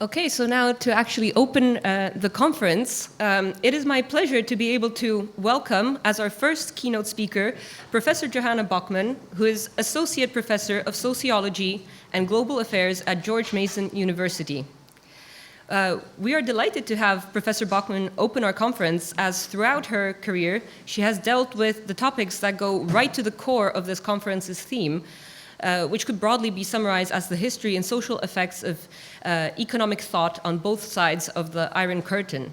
Okay, so now to actually open the conference, it is my pleasure to be able to welcome as our first keynote speaker, Professor Johanna Bockman, who is Associate Professor of Sociology and Global Affairs at George Mason University. We are delighted to have Professor Bockman open our conference, as throughout her career, she has dealt with the topics that go right to the core of this conference's theme, which could broadly be summarized as the history and social effects of economic thought on both sides of the Iron Curtain.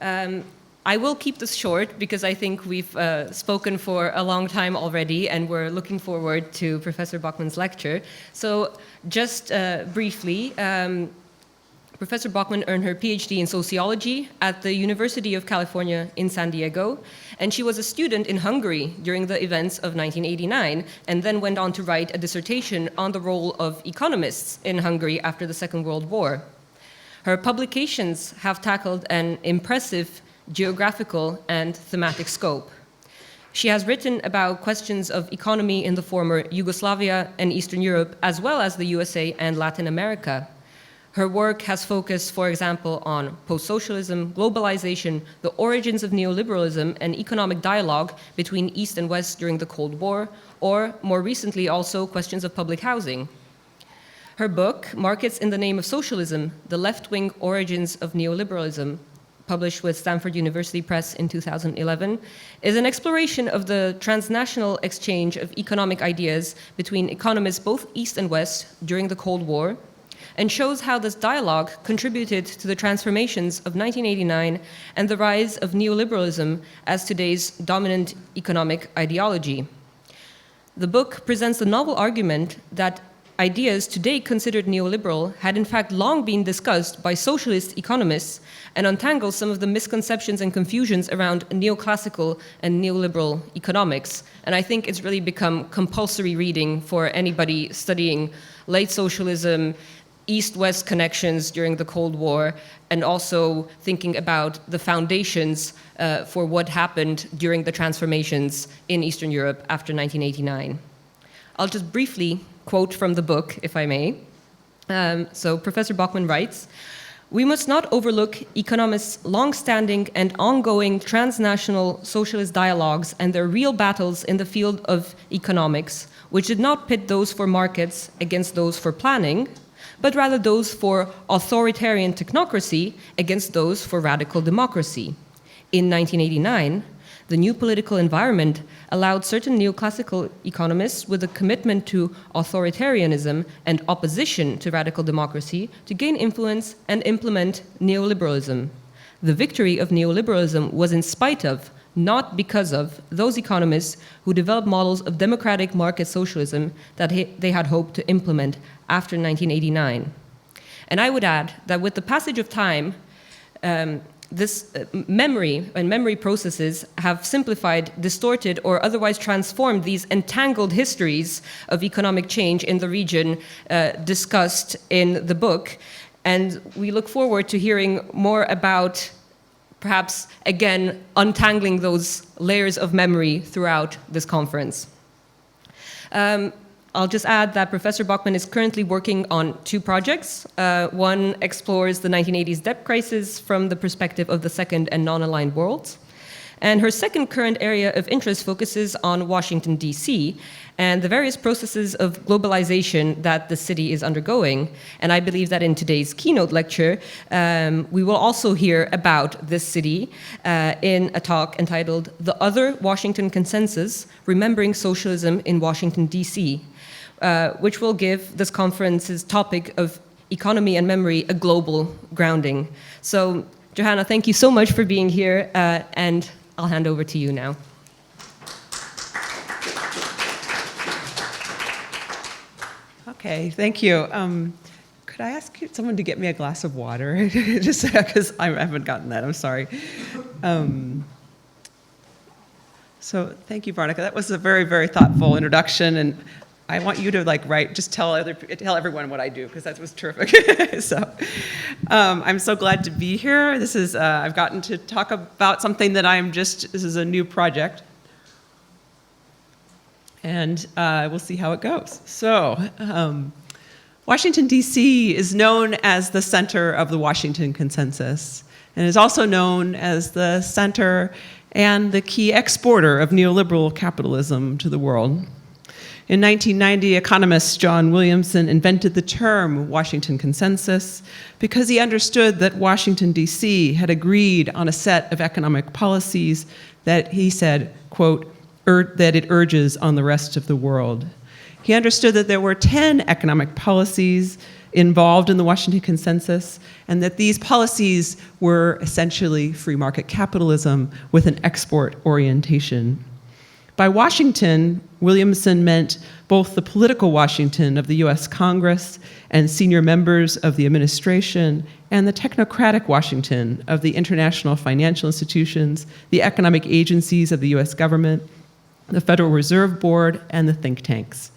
I will keep this short because I think we've spoken for a long time already and we're looking forward to Professor Bockman's lecture. So just briefly, Professor Bockman earned her PhD in sociology at the University of California in San Diego, and she was a student in Hungary during the events of 1989, and then went on to write a dissertation on the role of economists in Hungary after the Second World War. Her publications have tackled an impressive geographical and thematic scope. She has written about questions of economy in the former Yugoslavia and Eastern Europe, as well as the USA and Latin America. Her work has focused, for example, on post-socialism, globalization, the origins of neoliberalism, and economic dialogue between East and West during the Cold War, or more recently also questions of public housing. Her book, Markets in the Name of Socialism, The Left-Wing Origins of Neoliberalism, published with Stanford University Press in 2011, is an exploration of the transnational exchange of economic ideas between economists both East and West during the Cold War, and shows how this dialogue contributed to the transformations of 1989 and the rise of neoliberalism as today's dominant economic ideology. The book presents the novel argument that ideas today considered neoliberal had in fact long been discussed by socialist economists and untangles some of the misconceptions and confusions around neoclassical and neoliberal economics. And I think it's really become compulsory reading for anybody studying late socialism, East-West connections during the Cold War, and also thinking about the foundations for what happened during the transformations in Eastern Europe after 1989. I'll just briefly quote from the book, if I may. So Professor Bockman writes, "We must not overlook economists' long-standing and ongoing transnational socialist dialogues and their real battles in the field of economics, which did not pit those for markets against those for planning, but rather those for authoritarian technocracy against those for radical democracy. In 1989, the new political environment allowed certain neoclassical economists with a commitment to authoritarianism and opposition to radical democracy to gain influence and implement neoliberalism. The victory of neoliberalism was in spite of, not because of, those economists who developed models of democratic market socialism that they had hoped to implement after 1989. And I would add that with the passage of time, this memory processes have simplified, distorted, or otherwise transformed these entangled histories of economic change in the region discussed in the book. And we look forward to hearing more about perhaps, again, untangling those layers of memory throughout this conference. I'll just add that Professor Bockman is currently working on two projects. One explores the 1980s debt crisis from the perspective of the second and non-aligned worlds. And her second current area of interest focuses on Washington, D.C., and the various processes of globalization that the city is undergoing. And I believe that in today's keynote lecture, we will also hear about this city in a talk entitled The Other Washington Consensus, Remembering Socialism in Washington, D.C., which will give this conference's topic of economy and memory a global grounding. So, Johanna, thank you so much for being here, and I'll hand over to you now. Okay, thank you. Could I ask someone to get me a glass of water? Just because I haven't gotten that, I'm sorry. So thank you, Veronika. That was a very, very thoughtful introduction, and I want you to just tell everyone what I do, because that was terrific. So I'm so glad to be here. This is I've gotten to talk about something that this is a new project, and we'll see how it goes. So Washington, D.C. is known as the center of the Washington Consensus, and is also known as the center and the key exporter of neoliberal capitalism to the world. In 1990, economist John Williamson invented the term Washington Consensus because he understood that Washington, D.C. had agreed on a set of economic policies that he said, quote, that it urges on the rest of the world. He understood that there were 10 economic policies involved in the Washington Consensus, and that these policies were essentially free market capitalism with an export orientation. By Washington, Williamson meant both the political Washington of the US Congress and senior members of the administration, and the technocratic Washington of the international financial institutions, the economic agencies of the US government, the Federal Reserve Board, and the think tanks.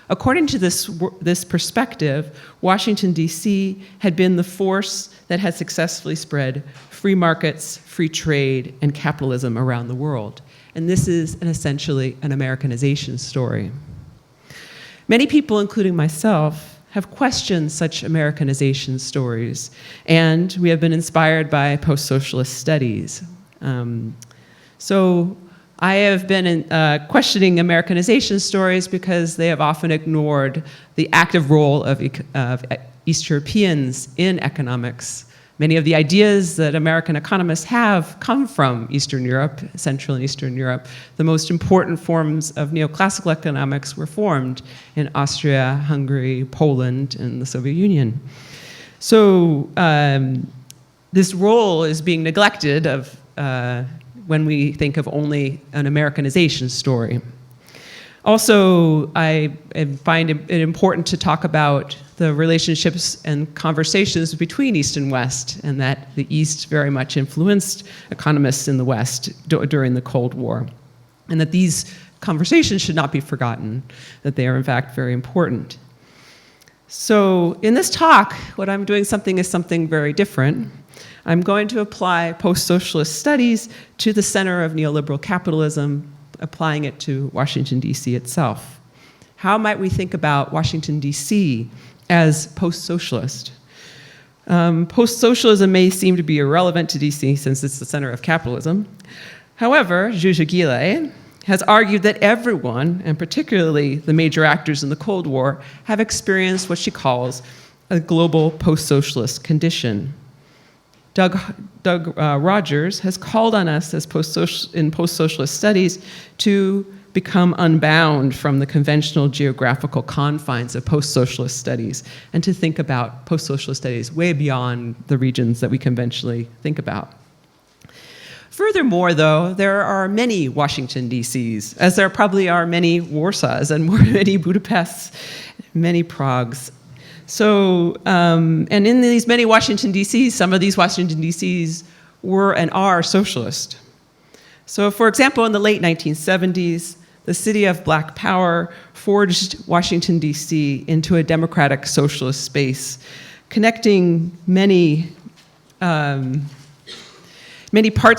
According to this perspective, Washington, D.C. had been the force that had successfully spread free markets, free trade, and capitalism around the world. And this is essentially an Americanization story. Many people, including myself, have questioned such Americanization stories, and we have been inspired by post-socialist studies. So I have been questioning Americanization stories because they have often ignored the active role of East Europeans in economics. Many of the ideas that American economists have come from Eastern Europe, Central and Eastern Europe. The most important forms of neoclassical economics were formed in Austria, Hungary, Poland, and the Soviet Union. So this role is being neglected when we think of only an Americanization story. Also, I find it important to talk about the relationships and conversations between East and West, and that the East very much influenced economists in the West during the Cold War, and that these conversations should not be forgotten, that they are in fact very important. So in this talk, what I'm doing is something very different. I'm going to apply post-socialist studies to the center of neoliberal capitalism, applying it to Washington, D.C. itself. How might we think about Washington, D.C. as post-socialist? Post-socialism may seem to be irrelevant to D.C. since it's the center of capitalism. However, Zsuzsa has argued that everyone, and particularly the major actors in the Cold War, have experienced what she calls a global post-socialist condition. Doug Rogers has called on us in post-socialist studies to become unbound from the conventional geographical confines of post-socialist studies and to think about post-socialist studies way beyond the regions that we conventionally think about. Furthermore, though, there are many Washington, D.C.s, as there probably are many Warsaws and many Budapests, many Pragues. So, and in these many Washington, D.C.s, some of these Washington, D.C.s were and are socialist. So, for example, in the late 1970s, the city of Black Power forged Washington, D.C. into a democratic socialist space, connecting many parts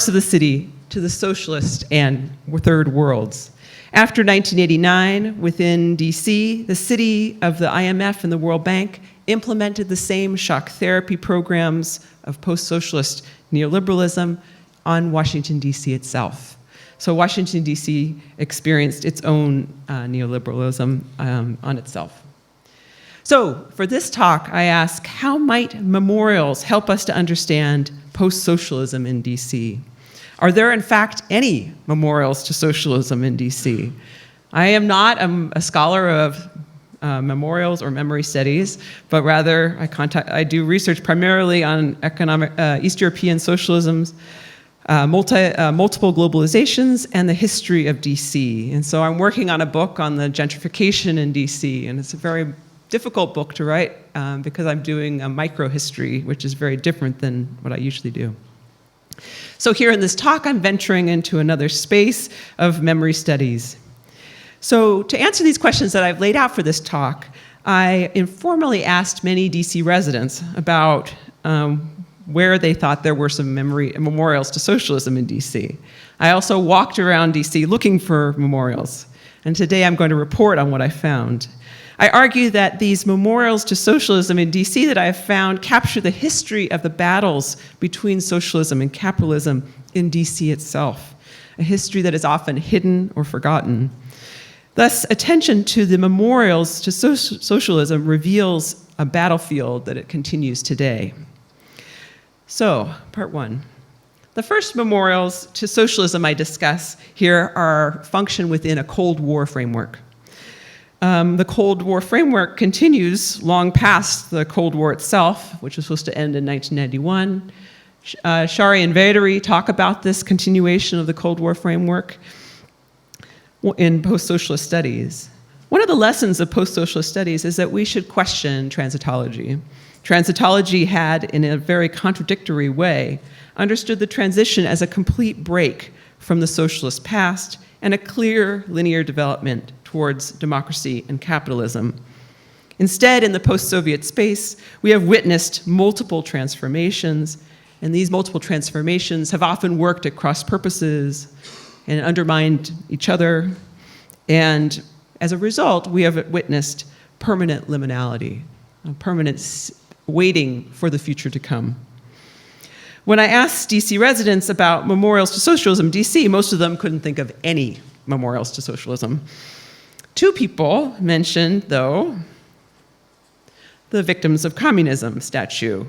of the city to the socialist and third worlds. After 1989, within DC, the city of the IMF and the World Bank implemented the same shock therapy programs of post-socialist neoliberalism on Washington, DC itself. So Washington, DC experienced its own neoliberalism on itself. So for this talk, I ask, how might memorials help us to understand post-socialism in DC? Are there, in fact, any memorials to socialism in DC? I am not a scholar of memorials or memory studies, but rather I do research primarily on East European socialisms, multiple globalizations, and the history of DC. And so I'm working on a book on the gentrification in DC, and it's a very difficult book to write because I'm doing a microhistory, which is very different than what I usually do. So here in this talk, I'm venturing into another space of memory studies. So to answer these questions that I've laid out for this talk, I informally asked many DC residents about where they thought there were some memorials to socialism in DC. I also walked around DC looking for memorials. and today I'm going to report on what I found. I argue that these memorials to socialism in DC that I have found capture the history of the battles between socialism and capitalism in DC itself, a history that is often hidden or forgotten. Thus, attention to the memorials to socialism reveals a battlefield that it continues today. So, part one. The first memorials to socialism I discuss here function within a Cold War framework. The Cold War framework continues long past the Cold War itself, which was supposed to end in 1991. Shari and Vederi talk about this continuation of the Cold War framework in post-socialist studies. One of the lessons of post-socialist studies is that we should question transitology. Transitology had, in a very contradictory way, understood the transition as a complete break from the socialist past and a clear linear development towards democracy and capitalism. Instead, in the post-Soviet space, we have witnessed multiple transformations, and these multiple transformations have often worked at cross purposes and undermined each other. And as a result, we have witnessed permanent liminality, a permanent waiting for the future to come. When I asked DC residents about memorials to socialism, DC, most of them couldn't think of any memorials to socialism. Two people mentioned, though, the Victims of Communism statue.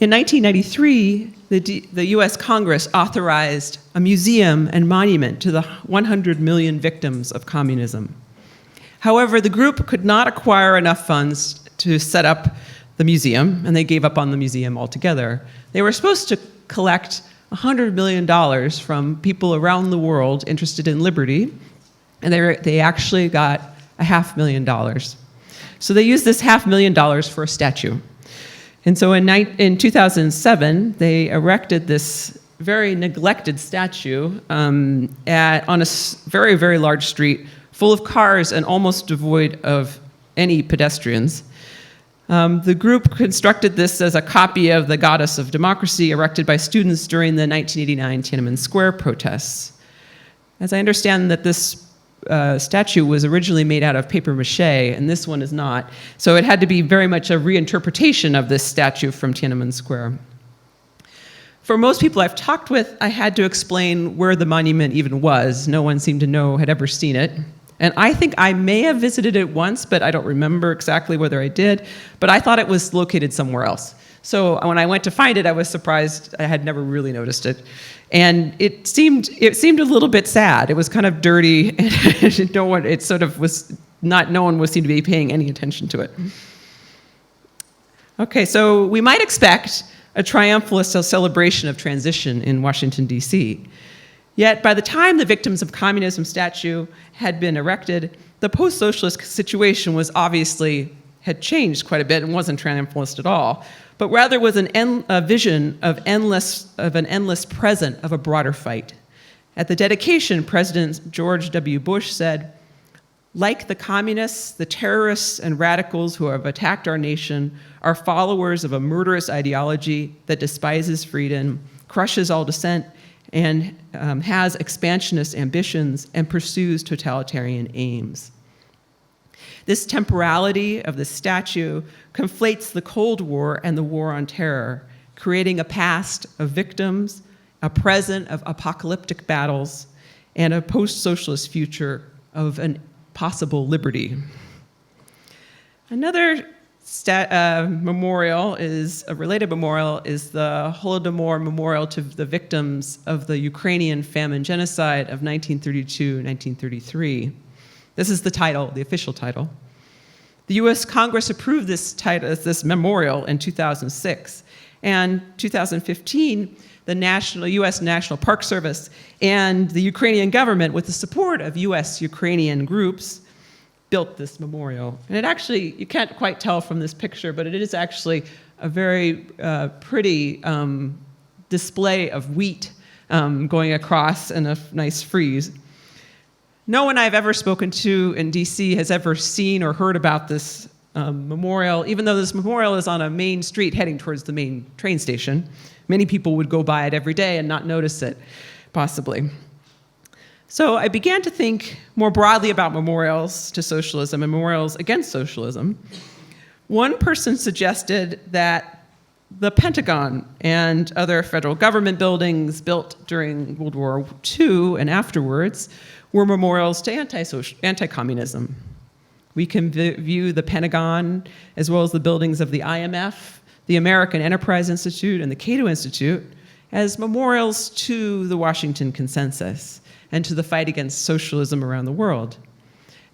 In 1993, the US Congress authorized a museum and monument to the 100 million victims of communism. However, the group could not acquire enough funds to set up the museum, and they gave up on the museum altogether. They were supposed to collect $100 million from people around the world interested in liberty, and they actually got $500,000. So they used this $500,000 for a statue. And so in 2007, they erected this very neglected statue on a very, very large street full of cars and almost devoid of any pedestrians. The group constructed this as a copy of the Goddess of Democracy erected by students during the 1989 Tiananmen Square protests. As I understand that this statue was originally made out of paper mache, and this one is not. So it had to be very much a reinterpretation of this statue from Tiananmen Square. For most people I've talked with, I had to explain where the monument even was. No one seemed to know, had ever seen it. And I think I may have visited it once, but I don't remember exactly whether I did. But I thought it was located somewhere else. So when I went to find it, I was surprised. I had never really noticed it. And it seemed a little bit sad. It was kind of dirty, and no one seemed to be paying any attention to it. Okay, so we might expect a triumphalist celebration of transition in Washington, D.C. Yet by the time the Victims of Communism statue had been erected, the post-socialist situation had changed quite a bit and wasn't triumphalist at all, but rather was a vision of an endless present of a broader fight. At the dedication, President George W. Bush said, "Like the communists, the terrorists and radicals who have attacked our nation are followers of a murderous ideology that despises freedom, crushes all dissent, and has expansionist ambitions and pursues totalitarian aims." This temporality of the statue conflates the Cold War and the War on Terror, creating a past of victims, a present of apocalyptic battles, and a post-socialist future of a possible liberty. Another memorial is a related memorial is the Holodomor Memorial to the victims of the Ukrainian famine genocide of 1932-1933. This is the title, the official title. The US Congress approved this memorial in 2006. And 2015, the US National Park Service and the Ukrainian government, with the support of US-Ukrainian groups, built this memorial. And it actually, you can't quite tell from this picture, but it is actually a very pretty display of wheat going across in a nice frieze. No one I've ever spoken to in DC has ever seen or heard about this memorial, even though this memorial is on a main street heading towards the main train station. Many people would go by it every day and not notice it, possibly. So I began to think more broadly about memorials to socialism and memorials against socialism. One person suggested that the Pentagon and other federal government buildings built during World War II and afterwards were memorials to anti-communism. We can view the Pentagon, as well as the buildings of the IMF, the American Enterprise Institute, and the Cato Institute, as memorials to the Washington Consensus and to the fight against socialism around the world.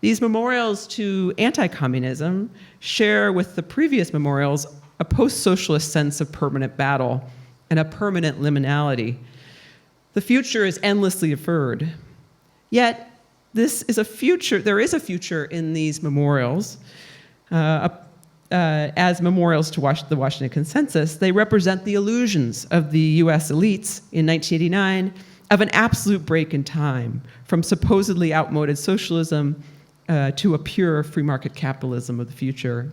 These memorials to anti-communism share with the previous memorials a post-socialist sense of permanent battle and a permanent liminality. The future is endlessly deferred. Yet, there is a future in these memorials. As memorials to the Washington Consensus, they represent the illusions of the US elites in 1989 of an absolute break in time from supposedly outmoded socialism to a pure free market capitalism of the future,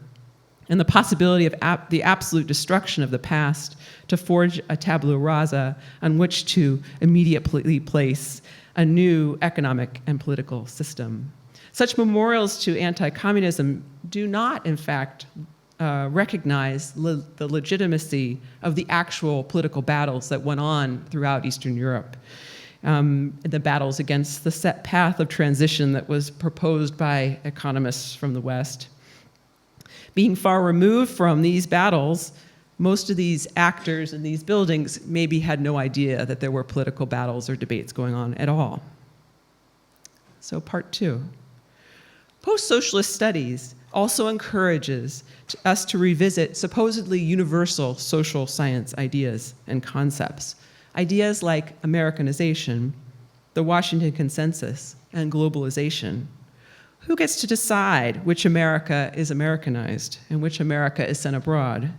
and the possibility of the absolute destruction of the past to forge a tabula rasa on which to immediately place a new economic and political system. Such memorials to anti-communism do not, in fact, recognize the legitimacy of the actual political battles that went on throughout Eastern Europe. The battles against the set path of transition that was proposed by economists from the West. Being far removed from these battles, most of these actors in these buildings maybe had no idea that there were political battles or debates going on at all. So part 2. Post-socialist studies also encourages us to revisit supposedly universal social science ideas and concepts. Ideas like Americanization, the Washington Consensus, and globalization. Who gets to decide which America is Americanized and which America is sent abroad?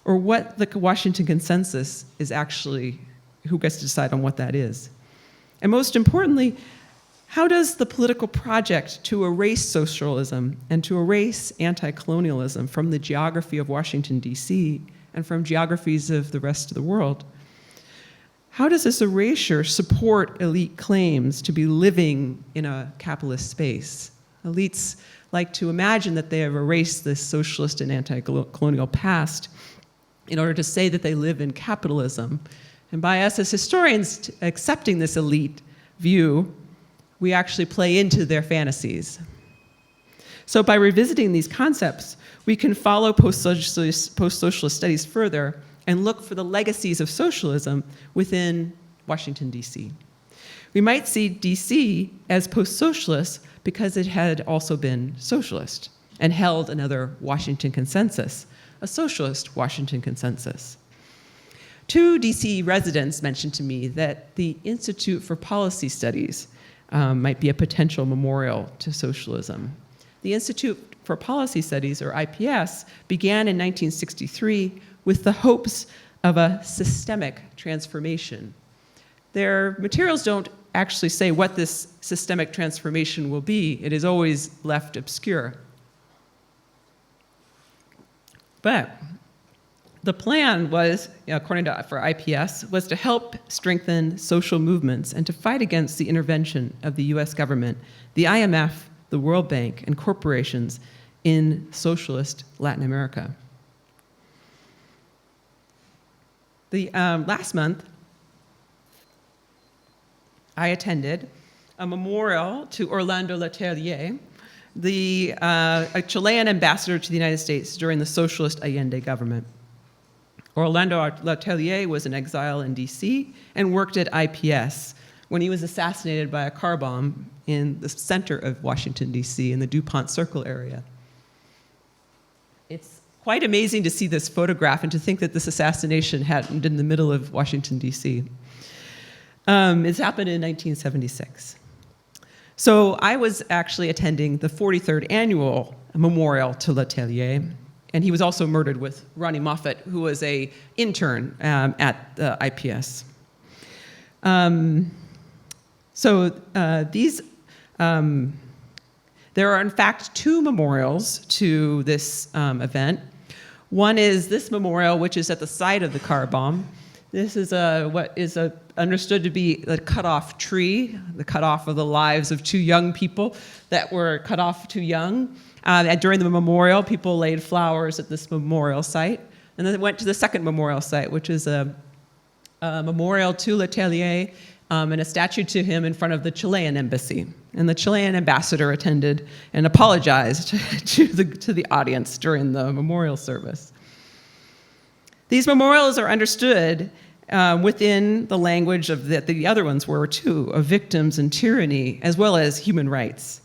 Or what the Washington Consensus is actually, who gets to decide on what that is? And most importantly, how does the political project to erase socialism and to erase anti-colonialism from the geography of Washington, D.C., and from geographies of the rest of the world, how does this erasure support elite claims to be living in a capitalist space? Elites like to imagine that they have erased this socialist and anti-colonial past in order to say that they live in capitalism. And by us as historians accepting this elite view, we actually play into their fantasies. So by revisiting these concepts, we can follow post-socialist studies further and look for the legacies of socialism within Washington, D.C. We might see D.C. as post-socialist because it had also been socialist and held another Washington Consensus, a socialist Washington Consensus. 2 D.C. residents mentioned to me that the Institute for Policy Studies might be a potential memorial to socialism. The Institute for Policy Studies, or IPS, began in 1963 with the hopes of a systemic transformation. Their materials don't actually say what this systemic transformation will be. It is always left obscure. But the plan was, according to for IPS, was to help strengthen social movements and to fight against the intervention of the US government, the IMF, the World Bank, and corporations in socialist Latin America. Last month, I attended a memorial to Orlando Letelier, a Chilean ambassador to the United States during the socialist Allende government. Orlando Letelier was in exile in DC and worked at IPS when he was assassinated by a car bomb in the center of Washington, DC, in the DuPont Circle area. It's quite amazing to see this photograph and to think that this assassination happened in the middle of Washington, DC. It's happened in 1976. So I was actually attending the 43rd annual memorial to Letelier, and he was also murdered with Ronnie Moffat, who was an intern at the IPS. There are in fact 2 memorials to this event. One is this memorial, which is at the site of the car bomb. This is what is understood to be the cut-off tree, the cut-off of the lives of two young people that were cut off too young. During the memorial, people laid flowers at this memorial site, and then went to the second memorial site, which is a memorial to Letelier and a statue to him in front of the Chilean embassy. And the Chilean ambassador attended and apologized to the audience during the memorial service. These memorials are understood within the language of that the other ones were too, of victims and tyranny, as well as human rights.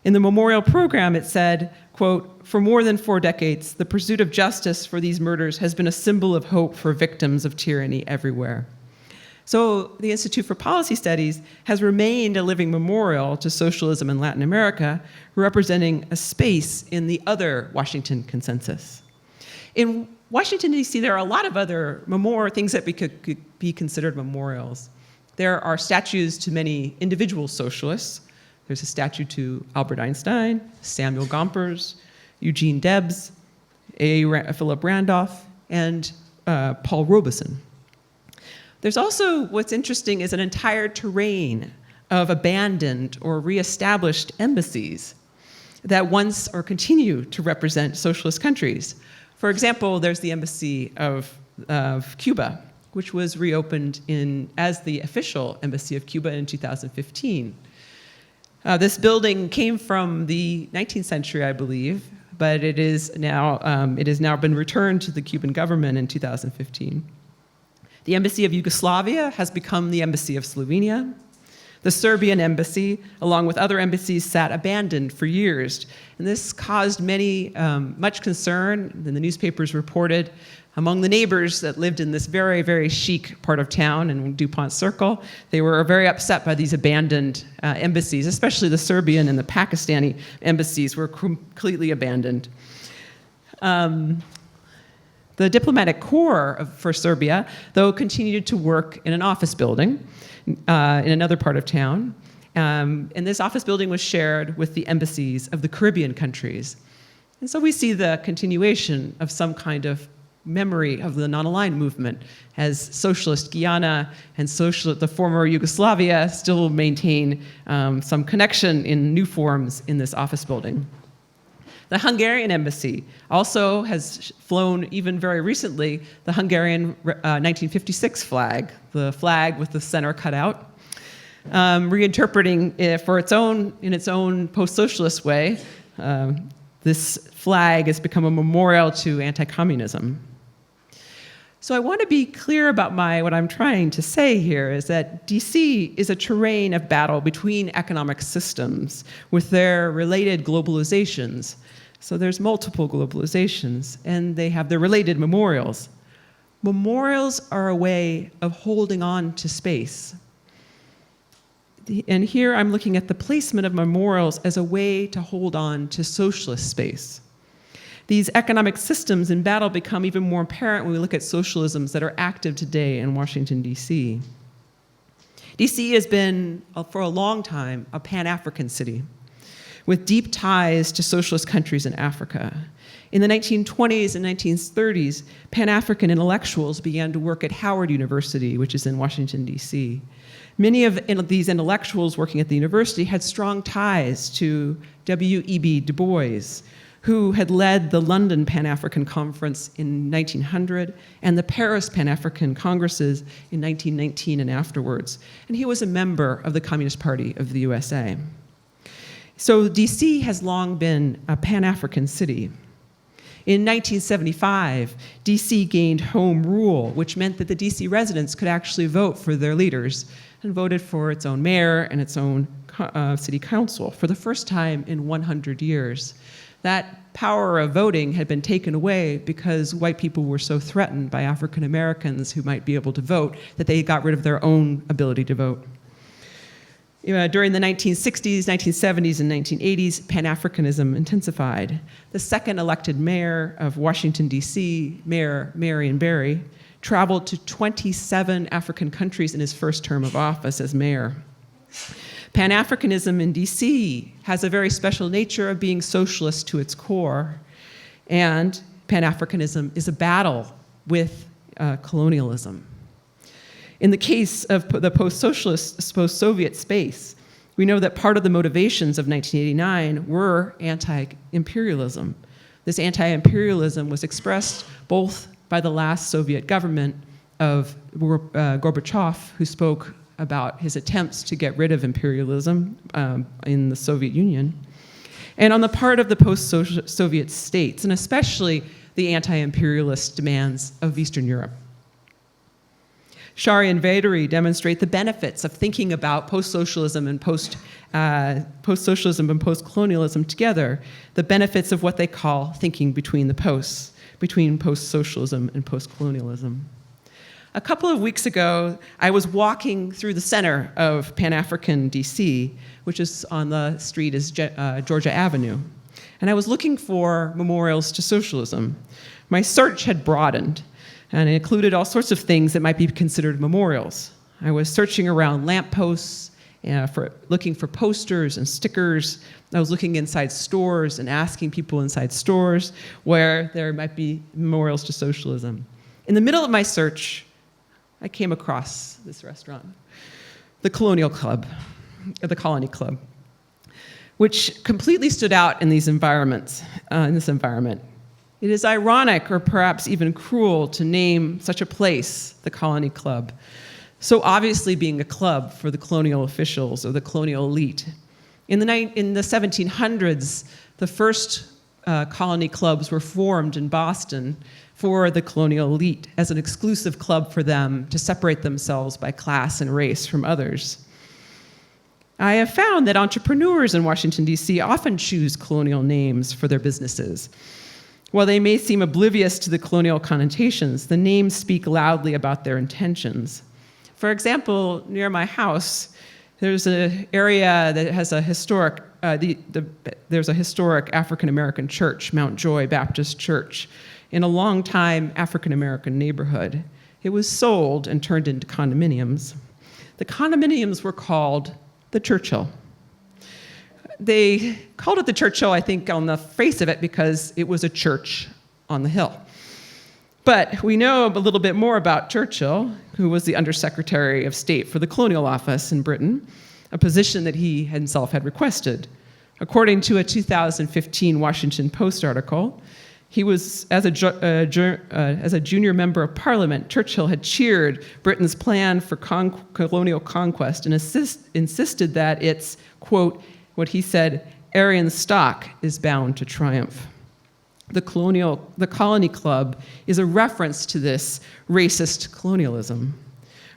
In the memorial program, it said, quote, "For more than 4 decades, the pursuit of justice for these murders has been a symbol of hope for victims of tyranny everywhere." So the Institute for Policy Studies has remained a living memorial to socialism in Latin America, representing a space in the other Washington consensus. In Washington, D.C., there are a lot of other things that could be considered memorials. There are statues to many individual socialists. There's a statue to Albert Einstein, Samuel Gompers, Eugene Debs, Philip Randolph, and Paul Robeson. There's also, what's interesting, is an entire terrain of abandoned or reestablished embassies that once or continue to represent socialist countries. For example, there's the embassy of Cuba, which was reopened as the official embassy of Cuba in 2015. This building came from the 19th century, I believe, but it has now been returned to the Cuban government in 2015. The embassy of Yugoslavia has become the embassy of Slovenia. The Serbian embassy, along with other embassies, sat abandoned for years. And this caused much concern, and the newspapers reported among the neighbors that lived in this very, very chic part of town in DuPont Circle. They were very upset by these abandoned embassies, especially the Serbian and the Pakistani embassies were completely abandoned. The diplomatic corps for Serbia, though, continued to work in an office building in another part of town. And this office building was shared with the embassies of the Caribbean countries. And so we see the continuation of some kind of memory of the non-aligned movement, as socialist Guyana and the former Yugoslavia still maintain some connection in new forms in this office building. The Hungarian embassy also has flown, even very recently, the Hungarian 1956 flag, the flag with the center cut out, reinterpreting it in its own post-socialist way. This flag has become a memorial to anti-communism. So I want to be clear about what I'm trying to say here is that DC is a terrain of battle between economic systems with their related globalizations. So there's multiple globalizations, and they have their related memorials. Memorials are a way of holding on to space. And here I'm looking at the placement of memorials as a way to hold on to socialist space. These economic systems in battle become even more apparent when we look at socialisms that are active today in Washington, D.C. D.C. has been, for a long time, a Pan-African city with deep ties to socialist countries in Africa. In the 1920s and 1930s, Pan-African intellectuals began to work at Howard University, which is in Washington, D.C. Many of these intellectuals working at the university had strong ties to W.E.B. Du Bois, who had led the London Pan-African Conference in 1900 and the Paris Pan-African Congresses in 1919 and afterwards. And he was a member of the Communist Party of the USA. So DC has long been a Pan-African city. In 1975, DC gained home rule, which meant that the DC residents could actually vote for their leaders and voted for its own mayor and its own city council for the first time in 100 years. That power of voting had been taken away because white people were so threatened by African Americans who might be able to vote that they got rid of their own ability to vote. During the 1960s, 1970s, and 1980s, Pan-Africanism intensified. The second elected mayor of Washington, D.C., Mayor Marion Barry, traveled to 27 African countries in his first term of office as mayor. Pan-Africanism in D.C. has a very special nature of being socialist to its core, and Pan-Africanism is a battle with colonialism. In the case of the post-socialist, post-Soviet space, we know that part of the motivations of 1989 were anti-imperialism. This anti-imperialism was expressed both by the last Soviet government of Gorbachev, who spoke about his attempts to get rid of imperialism in the Soviet Union, and on the part of the post-Soviet states, and especially the anti-imperialist demands of Eastern Europe. Shari and Vederi demonstrate the benefits of thinking about post-socialism and post-socialism and post-colonialism together, the benefits of what they call thinking between the posts, between post-socialism and post-colonialism. A couple of weeks ago, I was walking through the center of Pan-African DC, which is on the street is Georgia Avenue, and I was looking for memorials to socialism. My search had broadened, and it included all sorts of things that might be considered memorials. I was searching around lampposts, looking for posters and stickers. I was looking inside stores and asking people inside stores where there might be memorials to socialism. In the middle of my search, I came across this restaurant, the Colonial Club, or the Colony Club, which completely stood out in these environments, in this environment. It is ironic, or perhaps even cruel, to name such a place the Colony Club, so obviously being a club for the colonial officials or the colonial elite. In the 1700s, the first colony clubs were formed in Boston for the colonial elite as an exclusive club for them to separate themselves by class and race from others. I have found that entrepreneurs in Washington, D.C. often choose colonial names for their businesses. While they may seem oblivious to the colonial connotations, the names speak loudly about their intentions. For example, near my house, there's an area that has a historic, there's a historic African-American church, Mount Joy Baptist Church, in a long-time African-American neighborhood. It was sold and turned into condominiums. The condominiums were called the Churchill. They called it the Churchill, I think, on the face of it because it was a church on the hill. But we know a little bit more about Churchill, who was the Undersecretary of State for the Colonial Office in Britain, a position that he himself had requested. According to a 2015 Washington Post article, he was, as a junior member of Parliament, Churchill had cheered Britain's plan for colonial conquest and insisted that its, quote, what he said, Aryan stock is bound to triumph. The Colony Club is a reference to this racist colonialism.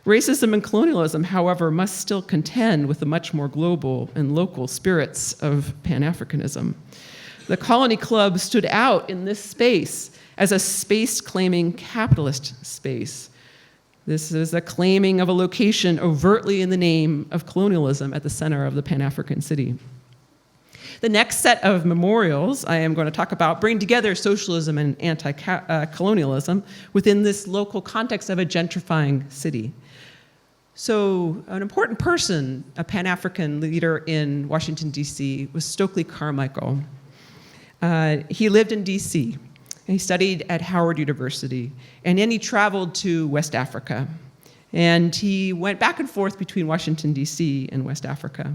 Racism and colonialism, however, must still contend with the much more global and local spirits of Pan-Africanism. The Colony Club stood out in this space as a space-claiming capitalist space. This is a claiming of a location overtly in the name of colonialism at the center of the Pan-African city. The next set of memorials I am going to talk about bring together socialism and anti-colonialism within this local context of a gentrifying city. So an important person, a Pan-African leader in Washington, D.C., was Stokely Carmichael. He lived in D.C., and he studied at Howard University, and then he traveled to West Africa. And he went back and forth between Washington, D.C. and West Africa.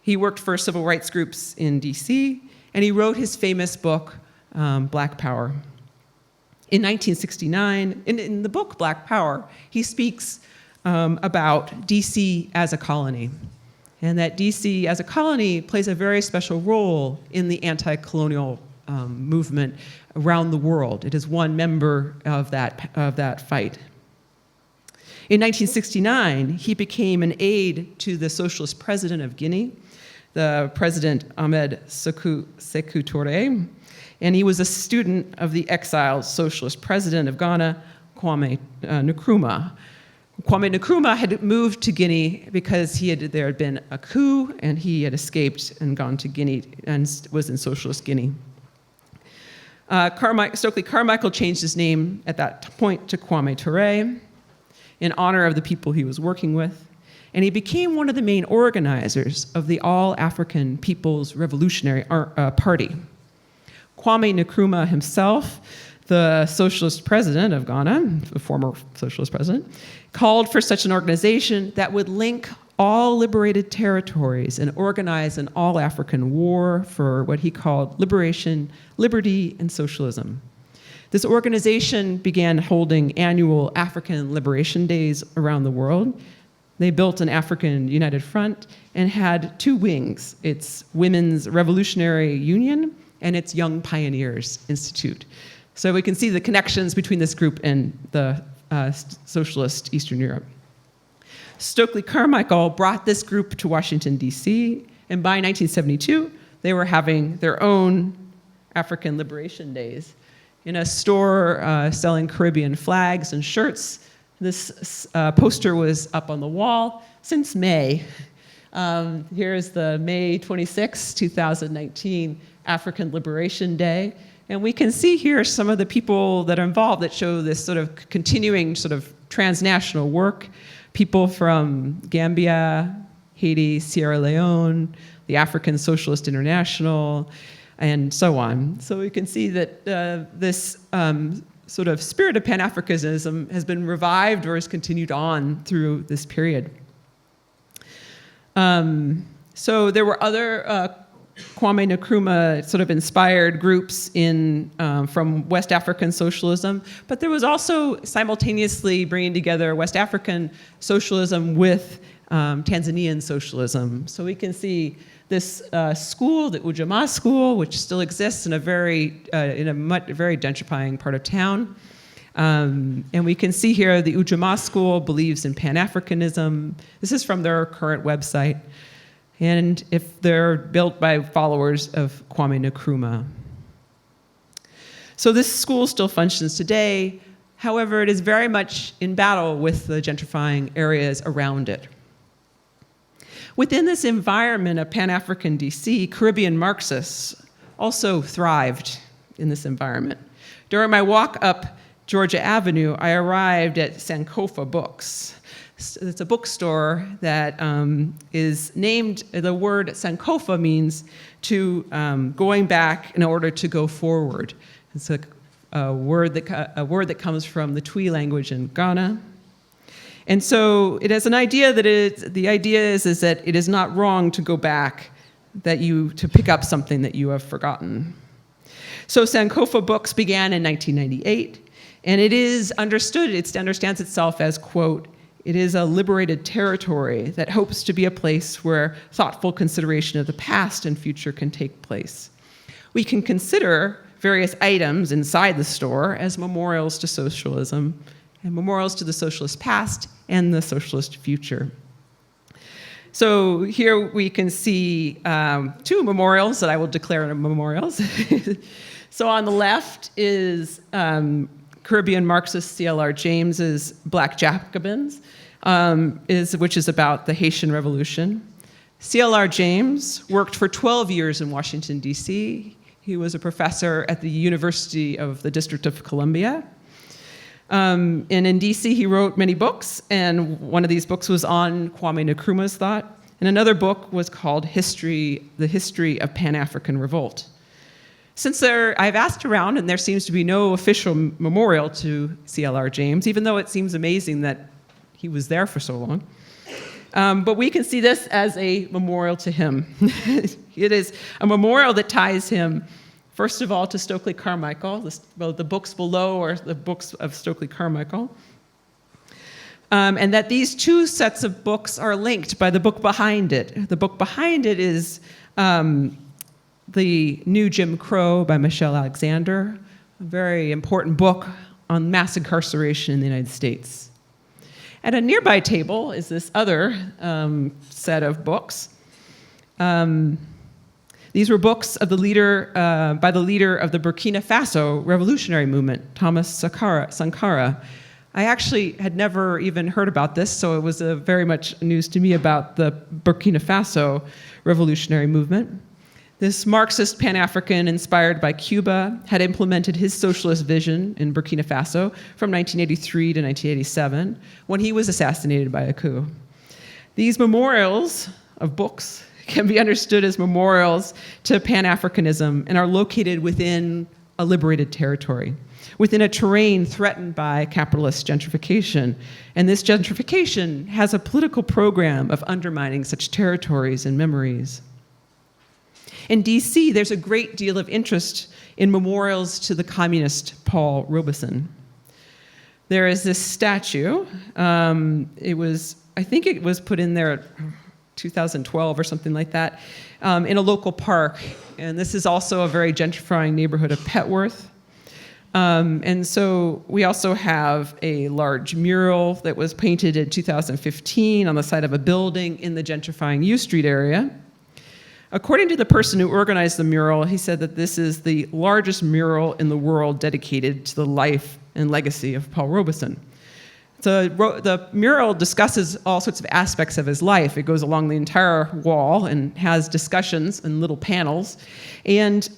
He worked for civil rights groups in D.C., and he wrote his famous book, Black Power. In 1969, in the book Black Power, he speaks about D.C. as a colony, and that D.C. as a colony plays a very special role in the anti-colonial movement around the world. It is one member of that fight. In 1969, he became an aide to the socialist president of Guinea, the president Ahmed Sékou Touré, and he was a student of the exiled socialist president of Ghana, Kwame Nkrumah. Kwame Nkrumah had moved to Guinea because there had been a coup, and he had escaped and gone to Guinea and was in socialist Guinea. Stokely Carmichael changed his name at that point to Kwame Touré in honor of the people he was working with, and he became one of the main organizers of the All-African People's Revolutionary Party. Kwame Nkrumah himself the socialist president of Ghana, the former socialist president, called for such an organization that would link all liberated territories and organize an all-African war for what he called liberation, liberty, and socialism. This organization began holding annual African Liberation Days around the world. They built an African United Front and had two wings, its Women's Revolutionary Union and its Young Pioneers Institute. So we can see the connections between this group and the socialist Eastern Europe. Stokely Carmichael brought this group to Washington, D.C., and by 1972, they were having their own African Liberation Days. In a store selling Caribbean flags and shirts, this poster was up on the wall since May. Here's the May 26, 2019 African Liberation Day. And we can see here some of the people that are involved that show this sort of continuing sort of transnational work. People from Gambia, Haiti, Sierra Leone, the African Socialist International, and so on. So we can see that this sort of spirit of Pan-Africanism has been revived or has continued on through this period. So there were other Kwame Nkrumah sort of inspired groups from West African socialism, but there was also simultaneously bringing together West African socialism with Tanzanian socialism. So we can see this school, the Ujamaa School, which still exists in a very gentrifying part of town. And we can see here the Ujamaa School believes in Pan-Africanism. This is from their current website. And if they're built by followers of Kwame Nkrumah. So this school still functions today. However, it is very much in battle with the gentrifying areas around it. Within this environment of Pan-African DC, Caribbean Marxists also thrived in this environment. During my walk up Georgia Avenue, I arrived at Sankofa Books. It's a bookstore that is named, the word Sankofa means to going back in order to go forward. It's a word that comes from the Twi language in Ghana. And so it has an idea that the idea is that it is not wrong to go back, to pick up something that you have forgotten. So Sankofa Books began in 1998, and it understands itself as, quote, it is a liberated territory that hopes to be a place where thoughtful consideration of the past and future can take place. We can consider various items inside the store as memorials to socialism and memorials to the socialist past and the socialist future. So here we can see two memorials that I will declare memorials. So on the left is Caribbean Marxist C.L.R. James's Black Jacobins, which is about the Haitian Revolution. C.L.R. James worked for 12 years in Washington, D.C. He was a professor at the University of the District of Columbia. And in D.C., he wrote many books, and one of these books was on Kwame Nkrumah's thought, and another book was called The History of Pan-African Revolt. Since I've asked around, and there seems to be no official memorial to C.L.R. James, even though it seems amazing that he was there for so long. But we can see this as a memorial to him. It is a memorial that ties him, first of all, to Stokely Carmichael. The books below are the books of Stokely Carmichael. And that these two sets of books are linked by the book behind it. The book behind it is The New Jim Crow by Michelle Alexander, a very important book on mass incarceration in the United States. At a nearby table is this other set of books. These were books of by the leader of the Burkina Faso revolutionary movement, Thomas Sankara. I actually had never even heard about this, so it was very much news to me about the Burkina Faso revolutionary movement. This Marxist Pan-African, inspired by Cuba, had implemented his socialist vision in Burkina Faso from 1983 to 1987, when he was assassinated by a coup. These memorials of books can be understood as memorials to Pan-Africanism and are located within a liberated territory within a terrain threatened by capitalist gentrification. And this gentrification has a political program of undermining such territories and memories. In DC, there's a great deal of interest in memorials to the communist Paul Robeson. There is this statue. I think it was put in there 2012 or something like that, in a local park. And this is also a very gentrifying neighborhood of Petworth. And so we also have a large mural that was painted in 2015 on the side of a building in the gentrifying U Street area. According to the person who organized the mural, he said that this is the largest mural in the world dedicated to the life and legacy of Paul Robeson. The mural discusses all sorts of aspects of his life. It goes along the entire wall and has discussions and little panels. And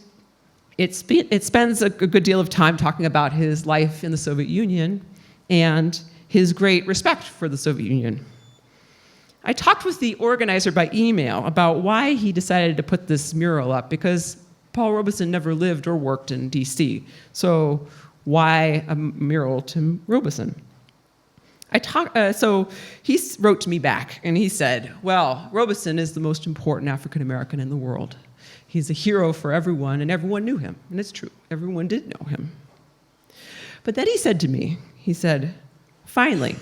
it spends a good deal of time talking about his life in the Soviet Union and his great respect for the Soviet Union. I talked with the organizer by email about why he decided to put this mural up, because Paul Robeson never lived or worked in DC. So why a mural to Robeson? So he wrote to me back, and he said, well, Robeson is the most important African American in the world. He's a hero for everyone, and everyone knew him. And it's true, everyone did know him. But then he said to me, he said, finally,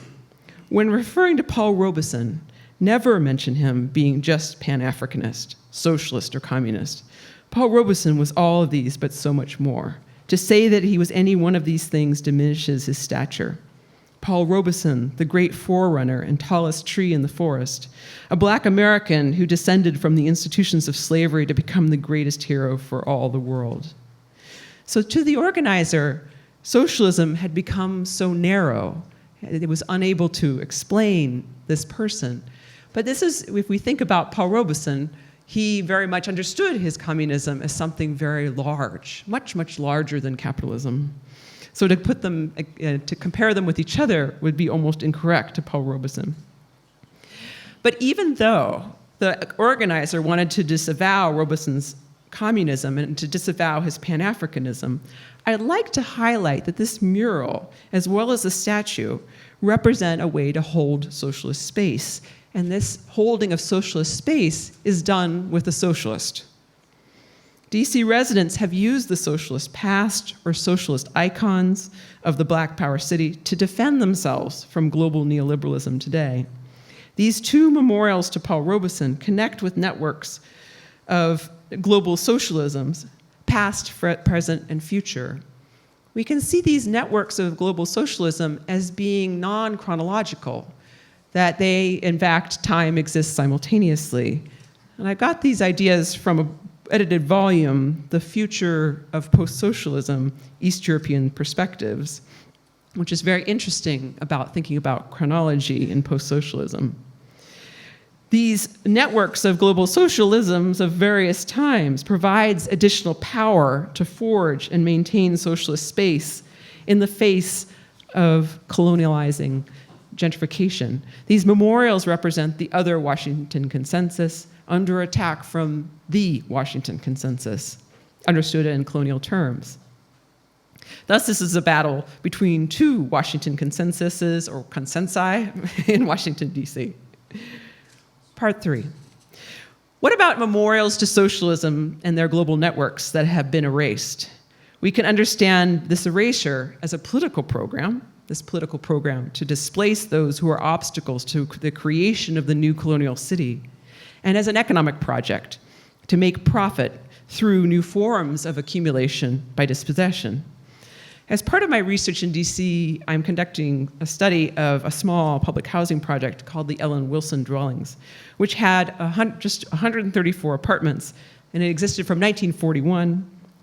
when referring to Paul Robeson, never mention him being just Pan-Africanist, socialist, or communist. Paul Robeson was all of these, but so much more. To say that he was any one of these things diminishes his stature. Paul Robeson, the great forerunner and tallest tree in the forest, a black American who descended from the institutions of slavery to become the greatest hero for all the world. So to the organizer, socialism had become so narrow, it was unable to explain this person. But this is, if we think about Paul Robeson, he very much understood his communism as something very large, much, much larger than capitalism. So to put them, to compare them with each other would be almost incorrect to Paul Robeson. But even though the organizer wanted to disavow Robeson's communism and to disavow his Pan-Africanism, I'd like to highlight that this mural, as well as the statue, represent a way to hold socialist space. And this holding of socialist space is done with a socialist. DC residents have used the socialist past or socialist icons of the Black Power city to defend themselves from global neoliberalism today. These two memorials to Paul Robeson connect with networks of global socialisms, past, present, and future. We can see these networks of global socialism as being non-chronological, that they, in fact, time exists simultaneously. And I got these ideas from a edited volume, The Future of Post-Socialism, East European Perspectives, which is very interesting about thinking about chronology in post-socialism. These networks of global socialisms of various times provides additional power to forge and maintain socialist space in the face of colonializing gentrification. These memorials represent the other Washington Consensus under attack from the Washington Consensus, understood in colonial terms. Thus, this is a battle between two Washington consensuses, or consensi, in Washington, D.C. Part 3. What about memorials to socialism and their global networks that have been erased? We can understand this erasure as a political program, this political program to displace those who are obstacles to the creation of the new colonial city, and as an economic project to make profit through new forms of accumulation by dispossession. As part of my research in DC, I'm conducting a study of a small public housing project called the Ellen Wilson Dwellings, which had just 134 apartments, and it existed from 1941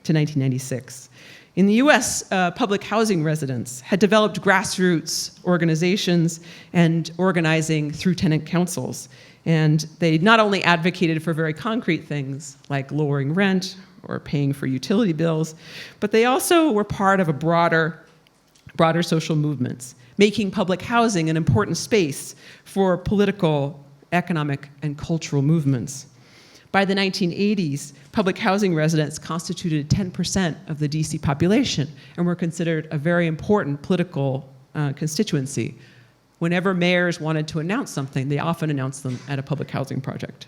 to 1996. In the US, public housing residents had developed grassroots organizations and organizing through tenant councils. And they not only advocated for very concrete things like lowering rent or paying for utility bills, but they also were part of a broader social movements, making public housing an important space for political, economic, and cultural movements. By the 1980s, public housing residents constituted 10% of the DC population and were considered a very important political constituency. Whenever mayors wanted to announce something, they often announced them at a public housing project.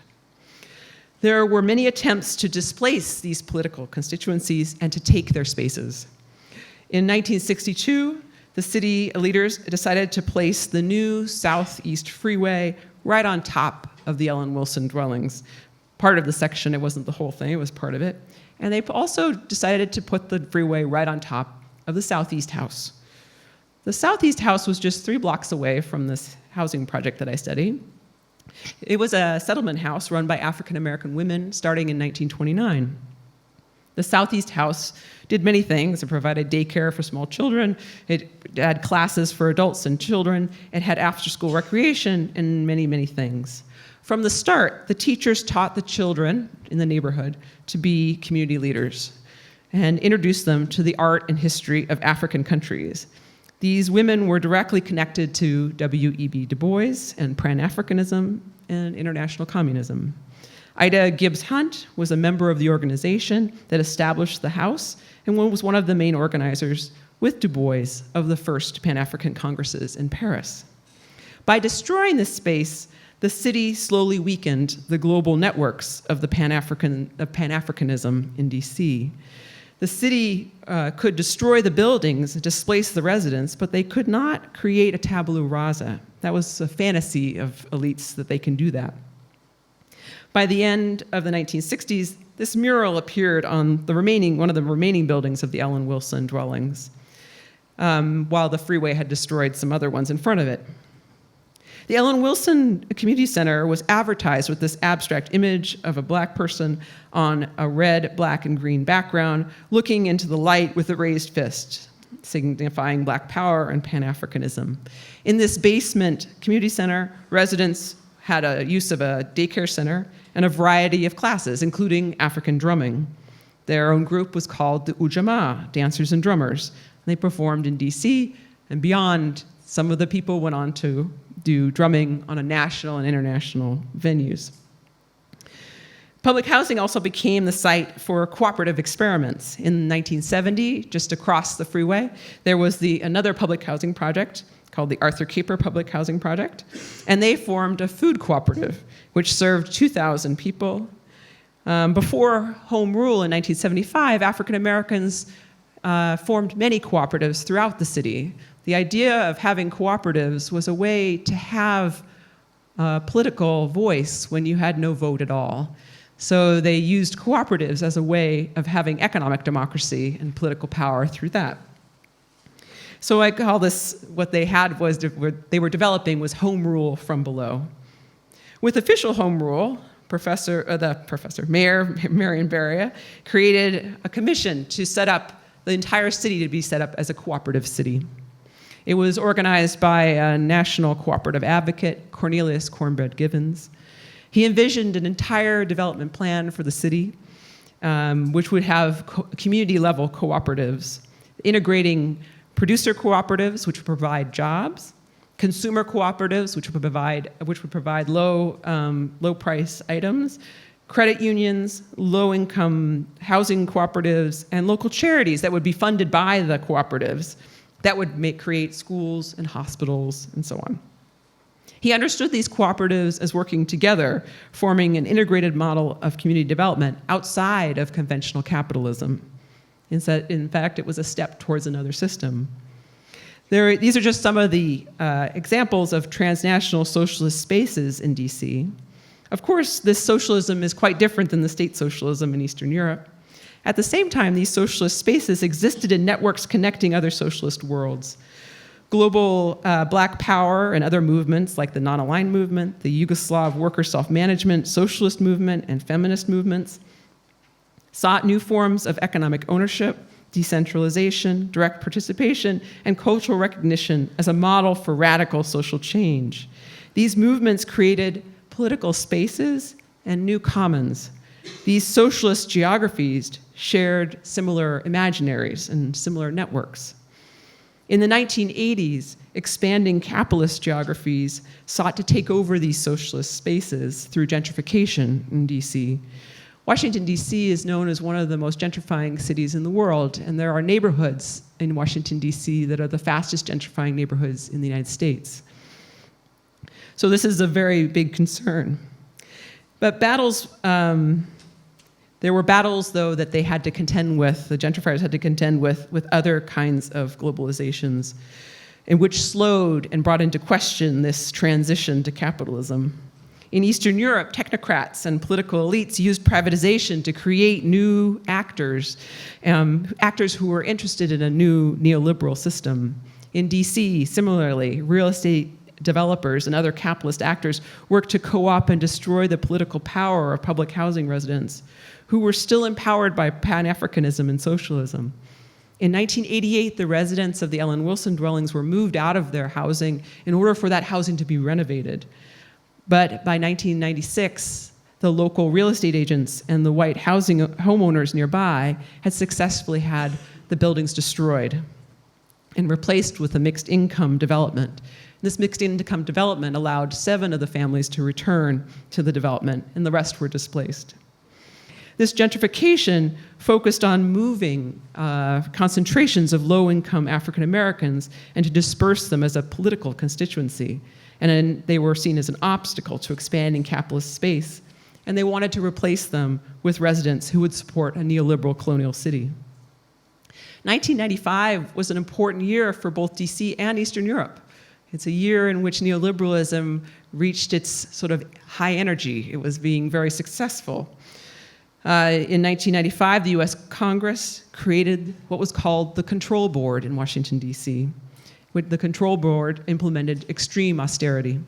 There were many attempts to displace these political constituencies and to take their spaces. In 1962, the city leaders decided to place the new Southeast Freeway right on top of the Ellen Wilson dwellings. Part of the section, it wasn't the whole thing, it was part of it. And they also decided to put the freeway right on top of the Southeast House. The Southeast House was just 3 blocks away from this housing project that I studied. It was a settlement house run by African American women starting in 1929. The Southeast House did many things. It provided daycare for small children. It had classes for adults and children. It had after-school recreation and many, many things. From the start, the teachers taught the children in the neighborhood to be community leaders and introduced them to the art and history of African countries. These women were directly connected to W.E.B. Du Bois and Pan-Africanism and international communism. Ida Gibbs Hunt was a member of the organization that established the house and was one of the main organizers with Du Bois of the first Pan-African Congresses in Paris. By destroying this space, the city slowly weakened the global networks of Pan-Africanism in DC. The city could destroy the buildings, displace the residents, but they could not create a tabula rasa. That was a fantasy of elites that they can do that. By the end of the 1960s, this mural appeared on one of the remaining buildings of the Ellen Wilson dwellings, while the freeway had destroyed some other ones in front of it. The Ellen Wilson Community Center was advertised with this abstract image of a black person on a red, black, and green background, looking into the light with a raised fist, signifying Black power and Pan-Africanism. In this basement community center, residents had a use of a daycare center and a variety of classes, including African drumming. Their own group was called the Ujamaa, Dancers and Drummers. They performed in DC and beyond. Some of the people went on to do drumming on a national and international venues. Public housing also became the site for cooperative experiments. In 1970, just across the freeway, there was another public housing project called the Arthur Caper Public Housing Project, and they formed a food cooperative, which served 2,000 people. Before Home Rule in 1975, African Americans formed many cooperatives throughout the city. The idea of having cooperatives was a way to have a political voice when you had no vote at all. So they used cooperatives as a way of having economic democracy and political power through that. So I call this, what they had was, they were developing was home rule from below. With official home rule, Mayor Marion Beria created a commission to set up the entire city to be set up as a cooperative city. It was organized by a national cooperative advocate, Cornelius Cornbread Givens. He envisioned an entire development plan for the city, which would have community-level cooperatives, integrating producer cooperatives, which would provide jobs, consumer cooperatives, which would provide low-price items, credit unions, low-income housing cooperatives, and local charities that would be funded by the cooperatives that would create schools and hospitals and so on. He understood these cooperatives as working together, forming an integrated model of community development outside of conventional capitalism. In fact, it was a step towards another system. These are just some of the examples of transnational socialist spaces in DC. Of course, this socialism is quite different than the state socialism in Eastern Europe. At the same time, these socialist spaces existed in networks connecting other socialist worlds. Global Black power and other movements like the non-aligned movement, the Yugoslav worker self-management, socialist movement, and feminist movements sought new forms of economic ownership, decentralization, direct participation, and cultural recognition as a model for radical social change. These movements created political spaces and new commons. These socialist geographies shared similar imaginaries and similar networks. In the 1980s, expanding capitalist geographies sought to take over these socialist spaces through gentrification in DC. Washington, D.C. is known as one of the most gentrifying cities in the world, and there are neighborhoods in Washington, D.C. that are the fastest gentrifying neighborhoods in the United States. So this is a very big concern. But battles, there were battles, though, that they had to contend with, the gentrifiers had to contend with other kinds of globalizations, in which slowed and brought into question this transition to capitalism. In Eastern Europe, technocrats and political elites used privatization to create new actors, actors who were interested in a new neoliberal system. In DC, similarly, real estate developers and other capitalist actors worked to co-opt and destroy the political power of public housing residents, who were still empowered by Pan-Africanism and socialism. In 1988, the residents of the Ellen Wilson dwellings were moved out of their housing in order for that housing to be renovated. But by 1996, the local real estate agents and the white housing homeowners nearby had successfully had the buildings destroyed and replaced with a mixed income development. This mixed income development allowed 7 of the families to return to the development, and the rest were displaced. This gentrification focused on moving concentrations of low-income African Americans and to disperse them as a political constituency. And then they were seen as an obstacle to expanding capitalist space, and they wanted to replace them with residents who would support a neoliberal colonial city. 1995 was an important year for both DC and Eastern Europe. It's a year in which neoliberalism reached its sort of high energy. It was being very successful. In 1995, the US Congress created what was called the Control Board in Washington, DC. The Control Board implemented extreme austerity.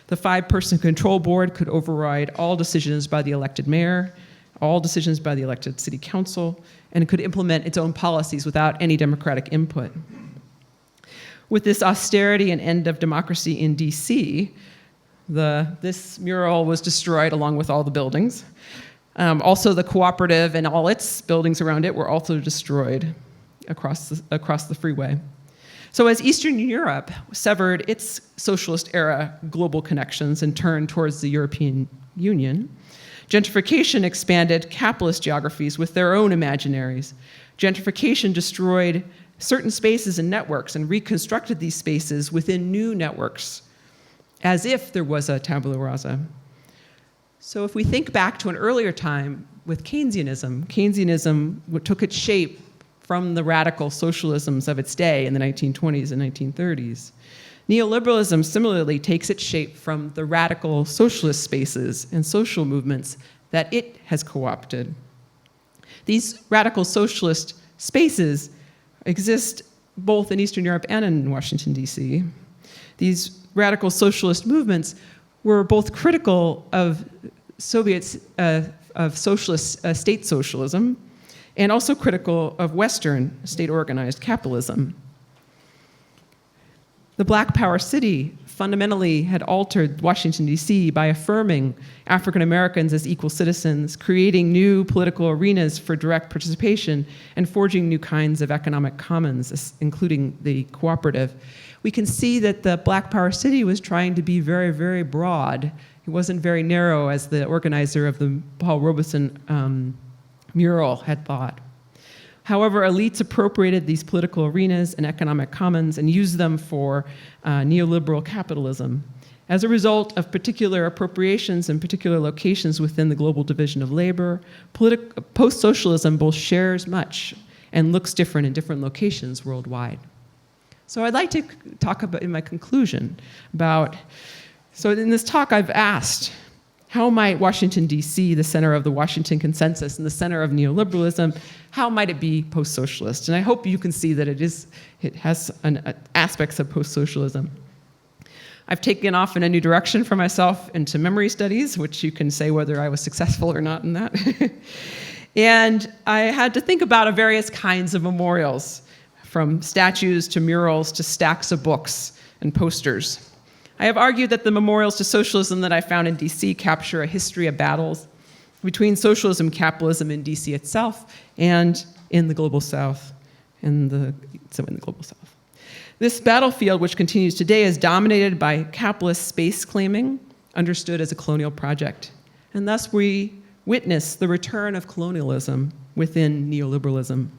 The 5-person Control Board could override all decisions by the elected mayor, all decisions by the elected city council, and could implement its own policies without any democratic input. With this austerity and end of democracy in DC, this mural was destroyed along with all the buildings. Also, the cooperative and all its buildings around it were also destroyed across the freeway. So as Eastern Europe severed its socialist-era global connections and turned towards the European Union, gentrification expanded capitalist geographies with their own imaginaries. Gentrification destroyed certain spaces and networks and reconstructed these spaces within new networks, as if there was a tabula rasa. So if we think back to an earlier time with Keynesianism, Keynesianism took its shape from the radical socialisms of its day in the 1920s and 1930s. Neoliberalism similarly takes its shape from the radical socialist spaces and social movements that it has co-opted. These radical socialist spaces exist both in Eastern Europe and in Washington, D.C. These radical socialist movements were both critical of socialist state socialism and also critical of Western state-organized capitalism. The Black Power city fundamentally had altered Washington, D.C. by affirming African Americans as equal citizens, creating new political arenas for direct participation, and forging new kinds of economic commons, including the cooperative. We can see that the Black Power city was trying to be very, very broad. It wasn't very narrow, as the organizer of the Paul Robeson mural had thought. However, elites appropriated these political arenas and economic commons and used them for neoliberal capitalism. As a result of particular appropriations in particular locations within the global division of labor, post-socialism both shares much and looks different in different locations worldwide. So I'd like to talk about, in my conclusion, about, so in this talk I've asked, how might Washington, D.C., the center of the Washington Consensus and the center of neoliberalism, how might it be post-socialist? And I hope you can see that it has aspects of post-socialism. I've taken off in a new direction for myself into memory studies, which you can say whether I was successful or not in that. And I had to think about various kinds of memorials, from statues to murals to stacks of books and posters. I have argued that the memorials to socialism that I found in DC capture a history of battles between socialism and capitalism in DC itself and in the global South, in the global South. This battlefield, which continues today, is dominated by capitalist space claiming, understood as a colonial project. And thus we witness the return of colonialism within neoliberalism.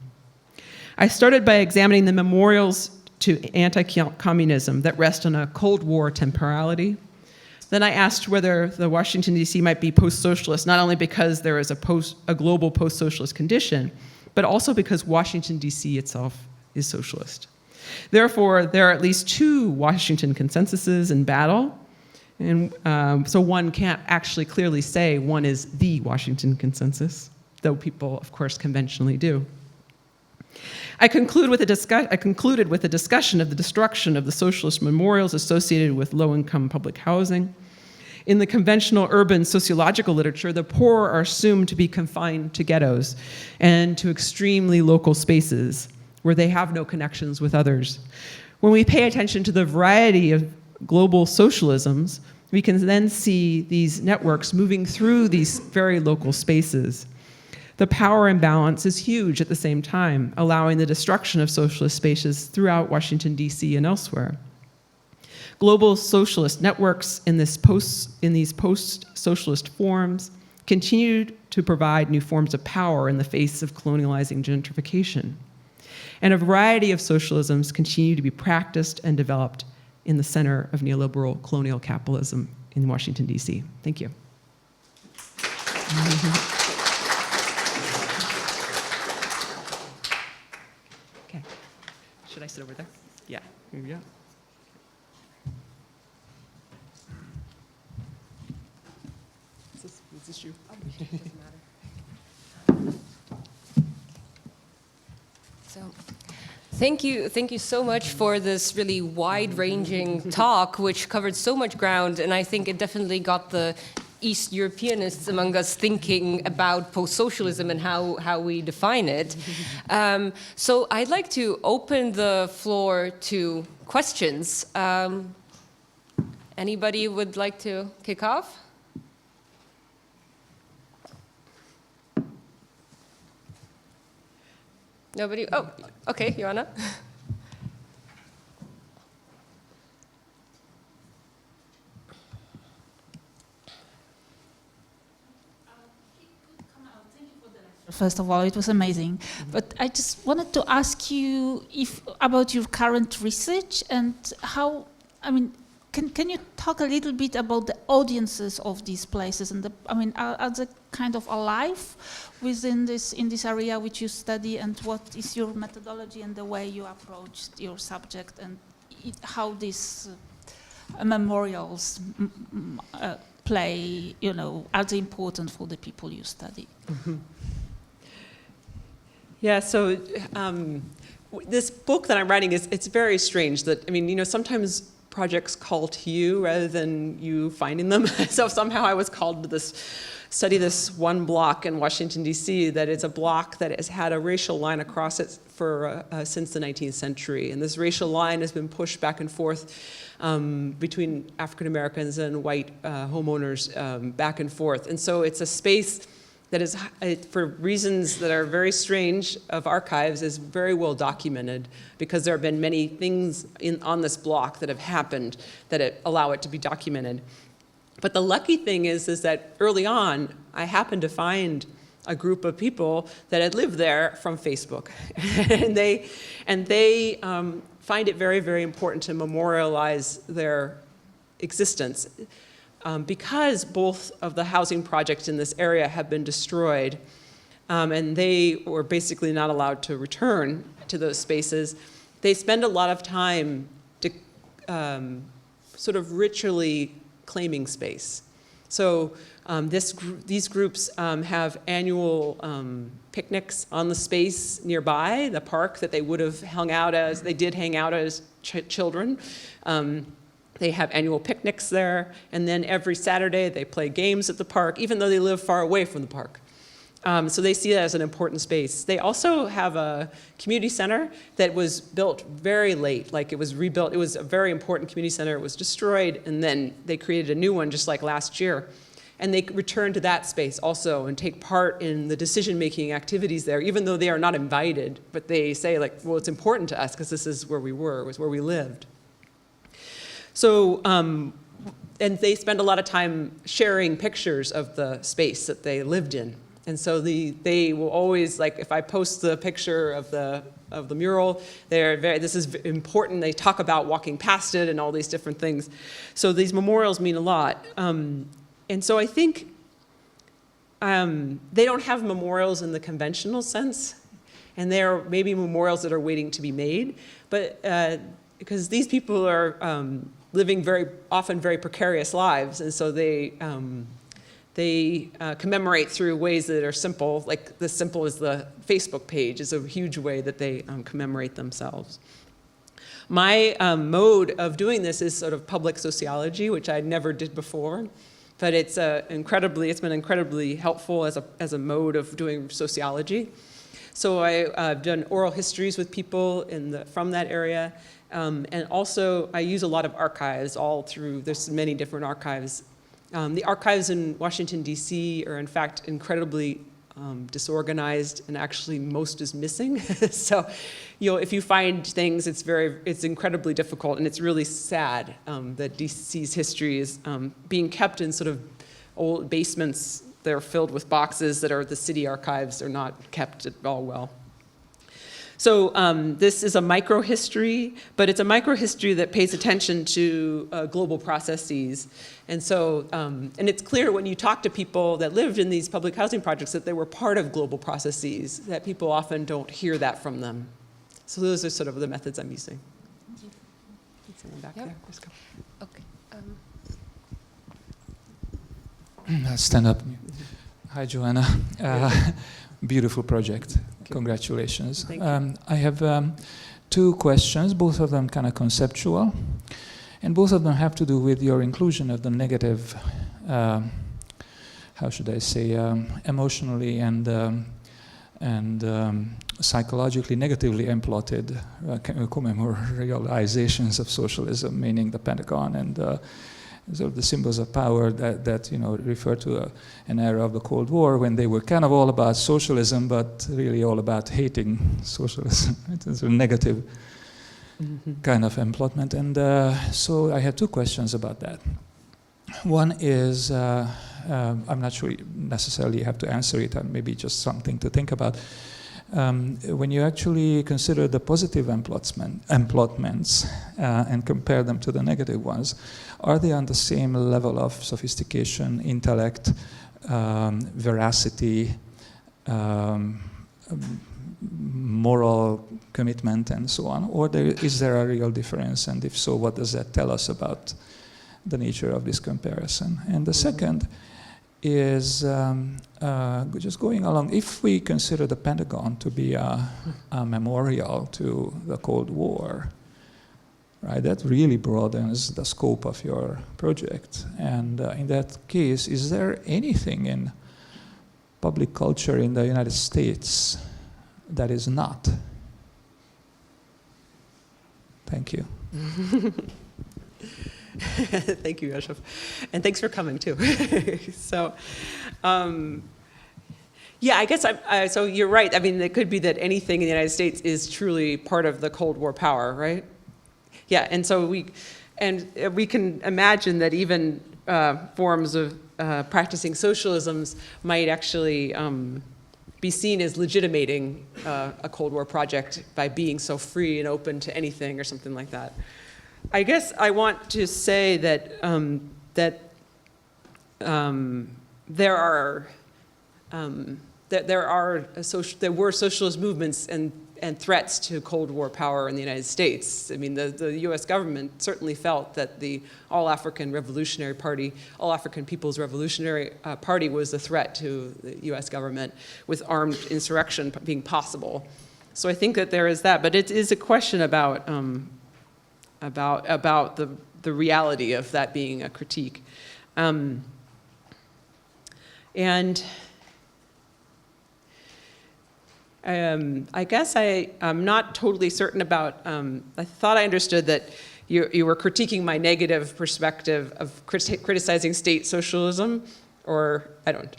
I started by examining the memorials to anti-communism that rest on a Cold War temporality. Then I asked whether the Washington, D.C. might be post-socialist, not only because there is a global post-socialist condition, but also because Washington, D.C. itself is socialist. Therefore, there are at least two Washington consensuses in battle, and so one can't actually clearly say one is the Washington consensus, though people, of course, conventionally do. I concluded with a discussion of the destruction of the socialist memorials associated with low-income public housing. In the conventional urban sociological literature, the poor are assumed to be confined to ghettos and to extremely local spaces where they have no connections with others. When we pay attention to the variety of global socialisms, we can then see these networks moving through these very local spaces. The power imbalance is huge at the same time, allowing the destruction of socialist spaces throughout Washington, D.C. and elsewhere. Global socialist networks in these post-socialist forms continue to provide new forms of power in the face of colonializing gentrification. And a variety of socialisms continue to be practiced and developed in the center of neoliberal colonial capitalism in Washington, D.C. Thank you. Okay. Should I sit over there? Yeah, here we go. Is this you? Oh, it doesn't matter. So, thank you so much for this really wide-ranging talk, which covered so much ground, and I think it definitely got the East Europeanists among us thinking about post-socialism and how we define it. So I'd like to open the floor to questions. Anybody would like to kick off? Nobody? Oh, okay, Johanna. First of all, it was amazing. But I just wanted to ask you about your current research and how, I mean, can you talk a little bit about the audiences of these places? And are they kind of alive in this area which you study, and what is your methodology and the way you approach your subject, and how these memorials play, are they important for the people you study? Mm-hmm. Yeah, so this book that I'm writing it's very strange that, sometimes projects call to you rather than you finding them. So somehow I was called to study this one block in Washington, D.C. that is a block that has had a racial line across it for since the 19th century. And this racial line has been pushed back and forth between African Americans and white homeowners back and forth. And so it's a space that is, for reasons that are very strange of archives, is very well documented, because there have been many things on this block that have happened that allow it to be documented. But the lucky thing is that early on, I happened to find a group of people that had lived there from Facebook. and they find it very, very important to memorialize their existence. Because both of the housing projects in this area have been destroyed, and they were basically not allowed to return to those spaces, they spend a lot of time sort of ritually claiming space. So these groups have annual picnics on the space nearby, the park that they would have hung out as, they did hang out as children. They have annual picnics there, and then every Saturday they play games at the park, even though they live far away from the park. So they see that as an important space. They also have a community center that was built very late, like it was rebuilt. It was a very important community center. It was destroyed, and then they created a new one just like last year. And they return to that space also and take part in the decision-making activities there, even though they are not invited, but they say, like, well, it's important to us because this is where we were, it was where we lived. So, and they spend a lot of time sharing pictures of the space that they lived in. And so they will always, like, if I post the picture of the mural, this is important. They talk about walking past it and all these different things. So these memorials mean a lot. And so I think they don't have memorials in the conventional sense, and they are maybe memorials that are waiting to be made, but because these people are living often very precarious lives, and so they commemorate through ways that are simple, like the simple as the Facebook page is a huge way that they commemorate themselves. My mode of doing this is sort of public sociology, which I never did before. But it's been incredibly helpful as a mode of doing sociology. So I've done oral histories with people from that area, and also I use a lot of archives there's many different archives. The archives in Washington, D.C. are in fact incredibly disorganized, and actually most is missing. So, if you find things, it's incredibly difficult, and it's really sad that DC's history is being kept in sort of old basements. They're filled with boxes that are the city archives, are not kept at all well. So this is a microhistory, but it's a microhistory that pays attention to global processes. And so, and it's clear when you talk to people that lived in these public housing projects that they were part of global processes, that people often don't hear that from them. So those are sort of the methods I'm using. Someone back there. Let's go. Okay. Stand up. Hi, Johanna. Beautiful project. Congratulations. Thank you. I have two questions, both of them kind of conceptual, and both of them have to do with your inclusion of the negative, how should I say, emotionally and psychologically negatively implotted commemorializations of socialism, meaning the Pentagon and sort of the symbols of power that refer to an era of the Cold War when they were kind of all about socialism, but really all about hating socialism. It's a negative kind of emplotment. And so I have two questions about that. One is, I'm not sure you necessarily have to answer it, maybe just something to think about. When you actually consider the positive emplotments and compare them to the negative ones, are they on the same level of sophistication, intellect, veracity, moral commitment, and so on? Or is there a real difference? And if so, what does that tell us about the nature of this comparison? And the second is just going along, if we consider the Pentagon to be a memorial to the Cold War, right, that really broadens the scope of your project. And in that case, is there anything in public culture in the United States that is not? Thank you. Thank you, Yosef. And thanks for coming, too. So, yeah, I guess so you're right. I mean, it could be that anything in the United States is truly part of the Cold War power, right? Yeah, and so we can imagine that even forms of practicing socialisms might actually be seen as legitimating a Cold War project by being so free and open to anything or something like that. I guess I want to say that there were socialist movements and threats to Cold War power in the United States. I mean, the U.S. government certainly felt that the All-African Revolutionary Party, All-African People's Revolutionary Party, was a threat to the U.S. government, with armed insurrection being possible. So I think that there is that, but it is a question about the reality of that being a critique. And I guess I'm not totally certain about, I thought I understood that you were critiquing my negative perspective of criticizing state socialism. Or I don't.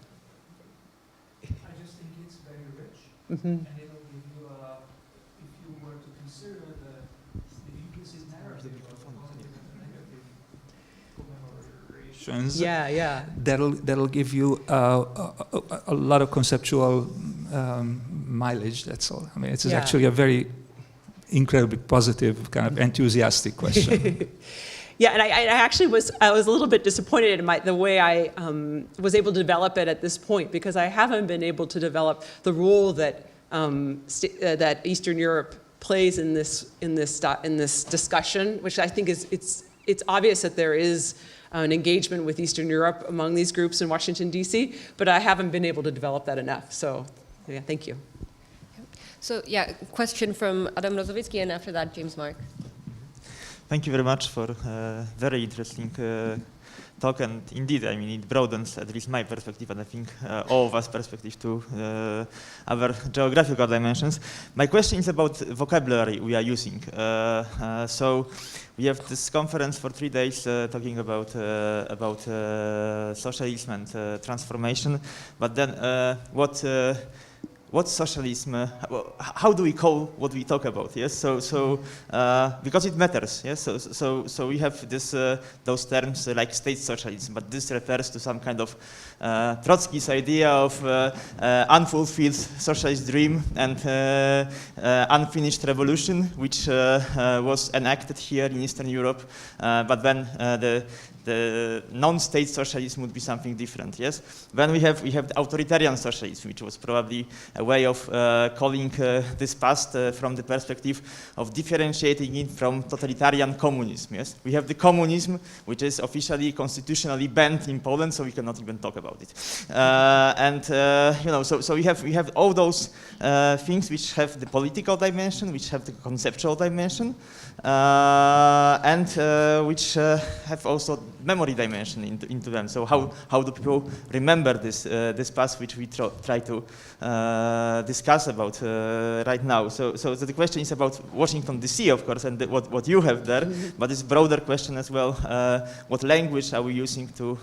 I just think it's very rich, Mm-hmm. and it'll give you if you were to consider the implicit narrative of positive and negative commemorations. Yeah. That'll give you a lot of conceptual mileage. That's all. I mean, it's actually a very incredibly positive, kind of enthusiastic question. Yeah, and I actually was a little bit disappointed in the way I was able to develop it at this point, because I haven't been able to develop the role that that Eastern Europe plays in this discussion, which I think is it's obvious that there is an engagement with Eastern Europe among these groups in Washington D.C., but I haven't been able to develop that enough. So, yeah, thank you. So, yeah, question from Adam Rozovitsky, and after that, James Mark. Thank you very much for very interesting talk, and indeed, I mean, it broadens at least my perspective, and I think all of us' perspective to other geographical dimensions. My question is about vocabulary we are using. So we have this conference for 3 days talking about socialism and transformation, but then what's socialism? How do we call what we talk about? Yes, so because it matters. Yes, so we have those terms like state socialism, but this refers to some kind of Trotsky's idea of unfulfilled socialist dream and unfinished revolution, which was enacted here in Eastern Europe, but then the non-state socialism would be something different. Yes, then we have the authoritarian socialism, which was probably a way of calling this past from the perspective of differentiating it from totalitarian communism. Yes, we have the communism, which is officially constitutionally banned in Poland, so we cannot even talk about it. So we have all those things which have the political dimension, which have the conceptual dimension, and which have also memory dimension into them. So how do people remember this past, which we try to discuss about right now? So the question is about Washington D.C., of course, and what you have there, but it's a broader question as well. What language are we using to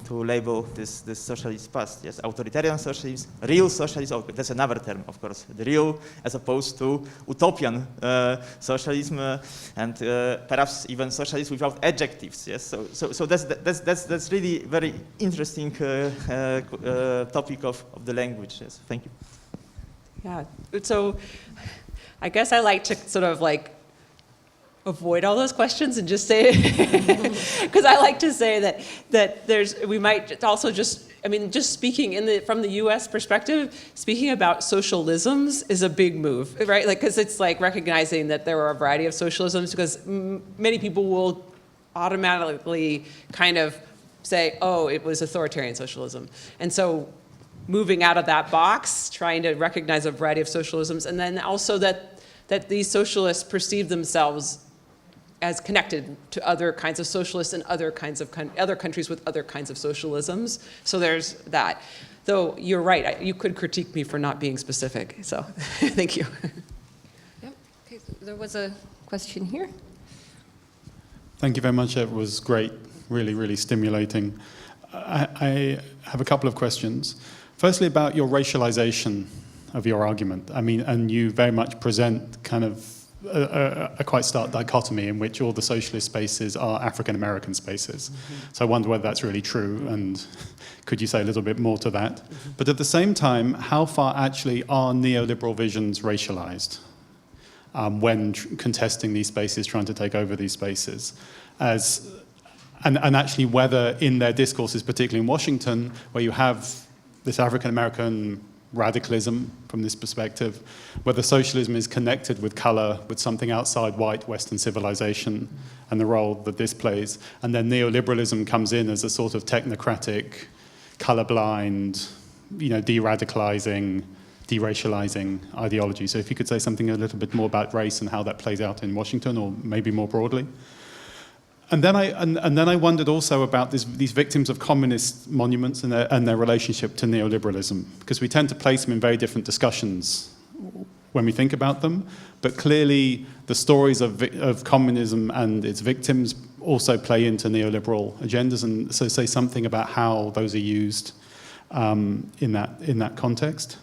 label this socialist past? Yes, authoritarian socialism, real socialism. Oh, that's another term, of course. The real, as opposed to utopian socialism, and perhaps even socialism without adjectives. Yes, so that's really very interesting topic of the language. Yes, thank you. Yeah, so I guess I like to sort of like avoid all those questions and just say, because I like to say that we might also just speaking from the U.S. perspective, speaking about socialisms is a big move, right? Like, because it's like recognizing that there are a variety of socialisms, because many people will automatically kind of say, oh, it was authoritarian socialism. And so moving out of that box, trying to recognize a variety of socialisms, and then also that these socialists perceive themselves as connected to other kinds of socialists and other countries with other kinds of socialisms. So there's that. Though you're right, you could critique me for not being specific. So thank you. Yep. Okay, so there was a question here. Thank you very much. It was great, really, really stimulating. I have a couple of questions. Firstly, about your racialization of your argument. I mean, and you very much present kind of a quite stark dichotomy in which all the socialist spaces are African-American spaces. Mm-hmm. So I wonder whether that's really true, and could you say a little bit more to that? Mm-hmm. But at the same time, how far actually are neoliberal visions racialized when contesting these spaces, trying to take over these spaces? And actually whether in their discourses, particularly in Washington, where you have this African-American radicalism from this perspective, whether socialism is connected with color, with something outside white Western civilization, and the role that this plays. And then neoliberalism comes in as a sort of technocratic, colorblind, de-radicalizing, de-racializing ideology. So if you could say something a little bit more about race and how that plays out in Washington, or maybe more broadly. And then I wondered also about these victims of communist monuments and their relationship to neoliberalism, because we tend to place them in very different discussions when we think about them. But clearly, the stories of communism and its victims also play into neoliberal agendas, and so say something about how those are used in that context.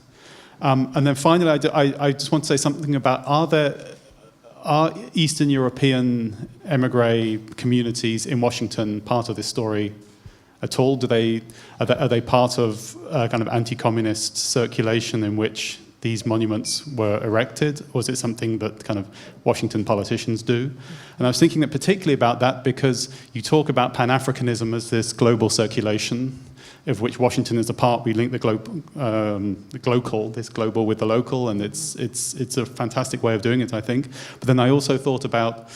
And then finally, I just want to say something about are Eastern European emigre communities in Washington part of this story at all? Are they part of a kind of anti-communist circulation in which these monuments were erected, or is it something that kind of Washington politicians do? And I was thinking that particularly about that because you talk about Pan-Africanism as this global circulation, of which Washington is a part. We link the global with the local, and it's a fantastic way of doing it, I think. But then I also thought about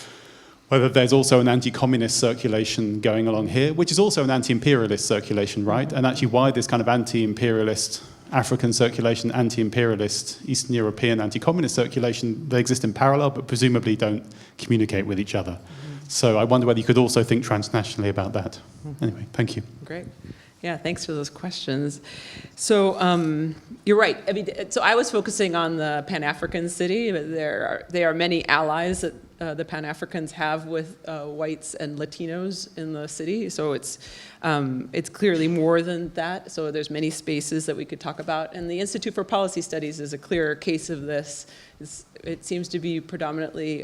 whether there's also an anti-communist circulation going along here, which is also an anti-imperialist circulation, right? And actually why this kind of anti-imperialist African circulation, anti-imperialist Eastern European anti-communist circulation, they exist in parallel, but presumably don't communicate with each other. So I wonder whether you could also think transnationally about that. Anyway, thank you. Great. Yeah, thanks for those questions. So you're right. I mean, so I was focusing on the Pan-African city. There are many allies that the Pan-Africans have with whites and Latinos in the city. So it's clearly more than that. So there's many spaces that we could talk about. And the Institute for Policy Studies is a clear case of this. It seems to be predominantly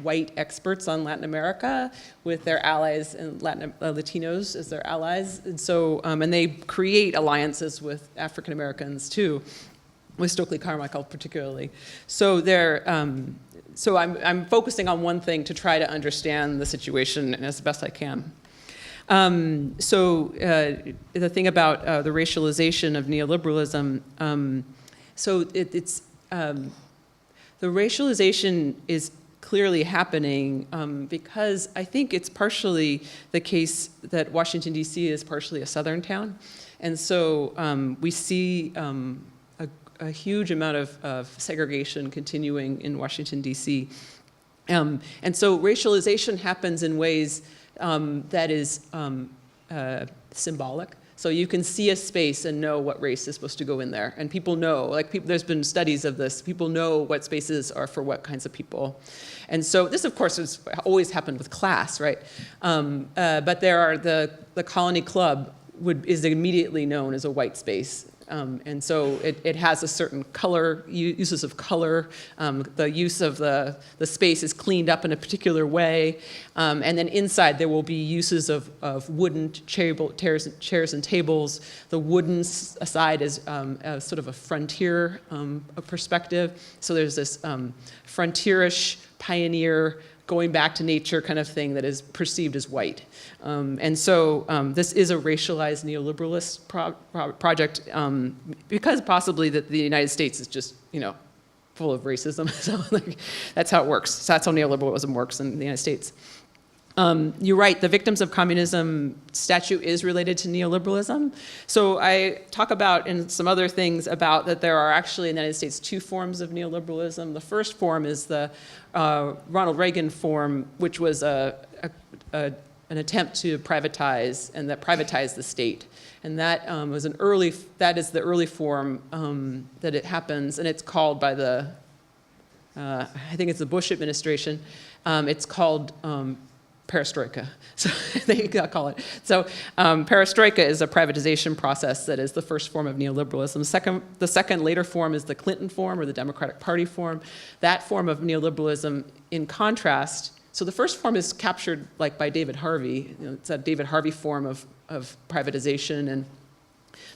white experts on Latin America with their allies and Latinos as their allies. And so, and they create alliances with African Americans too, with Stokely Carmichael particularly. So so I'm focusing on one thing to try to understand the situation as best I can. The thing about the racialization of neoliberalism, the racialization is clearly happening because I think it's partially the case that Washington, D.C. is partially a southern town. And so we see a huge amount of segregation continuing in Washington, D.C. And so racialization happens in ways that is symbolic. So you can see a space and know what race is supposed to go in there. And people know, there's been studies of this, people know what spaces are for what kinds of people. And so this, of course, has always happened with class, right? But there are the Colony Club is immediately known as a white space. And so it has a certain color, uses of color. The use of the space is cleaned up in a particular way. And then inside there will be uses of wooden chairs and tables. The wooden side is sort of a frontier perspective. So there's this frontierish, pioneer, going back to nature kind of thing that is perceived as white. And so this is a racialized neoliberalist project because possibly that the United States is just, full of racism. So that's how it works. So that's how neoliberalism works in the United States. You're right, the Victims of Communism statue is related to neoliberalism. So I talk about in some other things about that there are actually in the United States two forms of neoliberalism. The first form is the Ronald Reagan form, which was an attempt to privatize and that privatized the state. And that was that is the early form that it happens, and it's called by the, I think it's the Bush administration, it's called perestroika, so they call it. So perestroika is a privatization process that is the first form of neoliberalism. The second later form is the Clinton form or the Democratic Party form. That form of neoliberalism, in contrast, so the first form is captured by David Harvey. It's a David Harvey form of privatization, and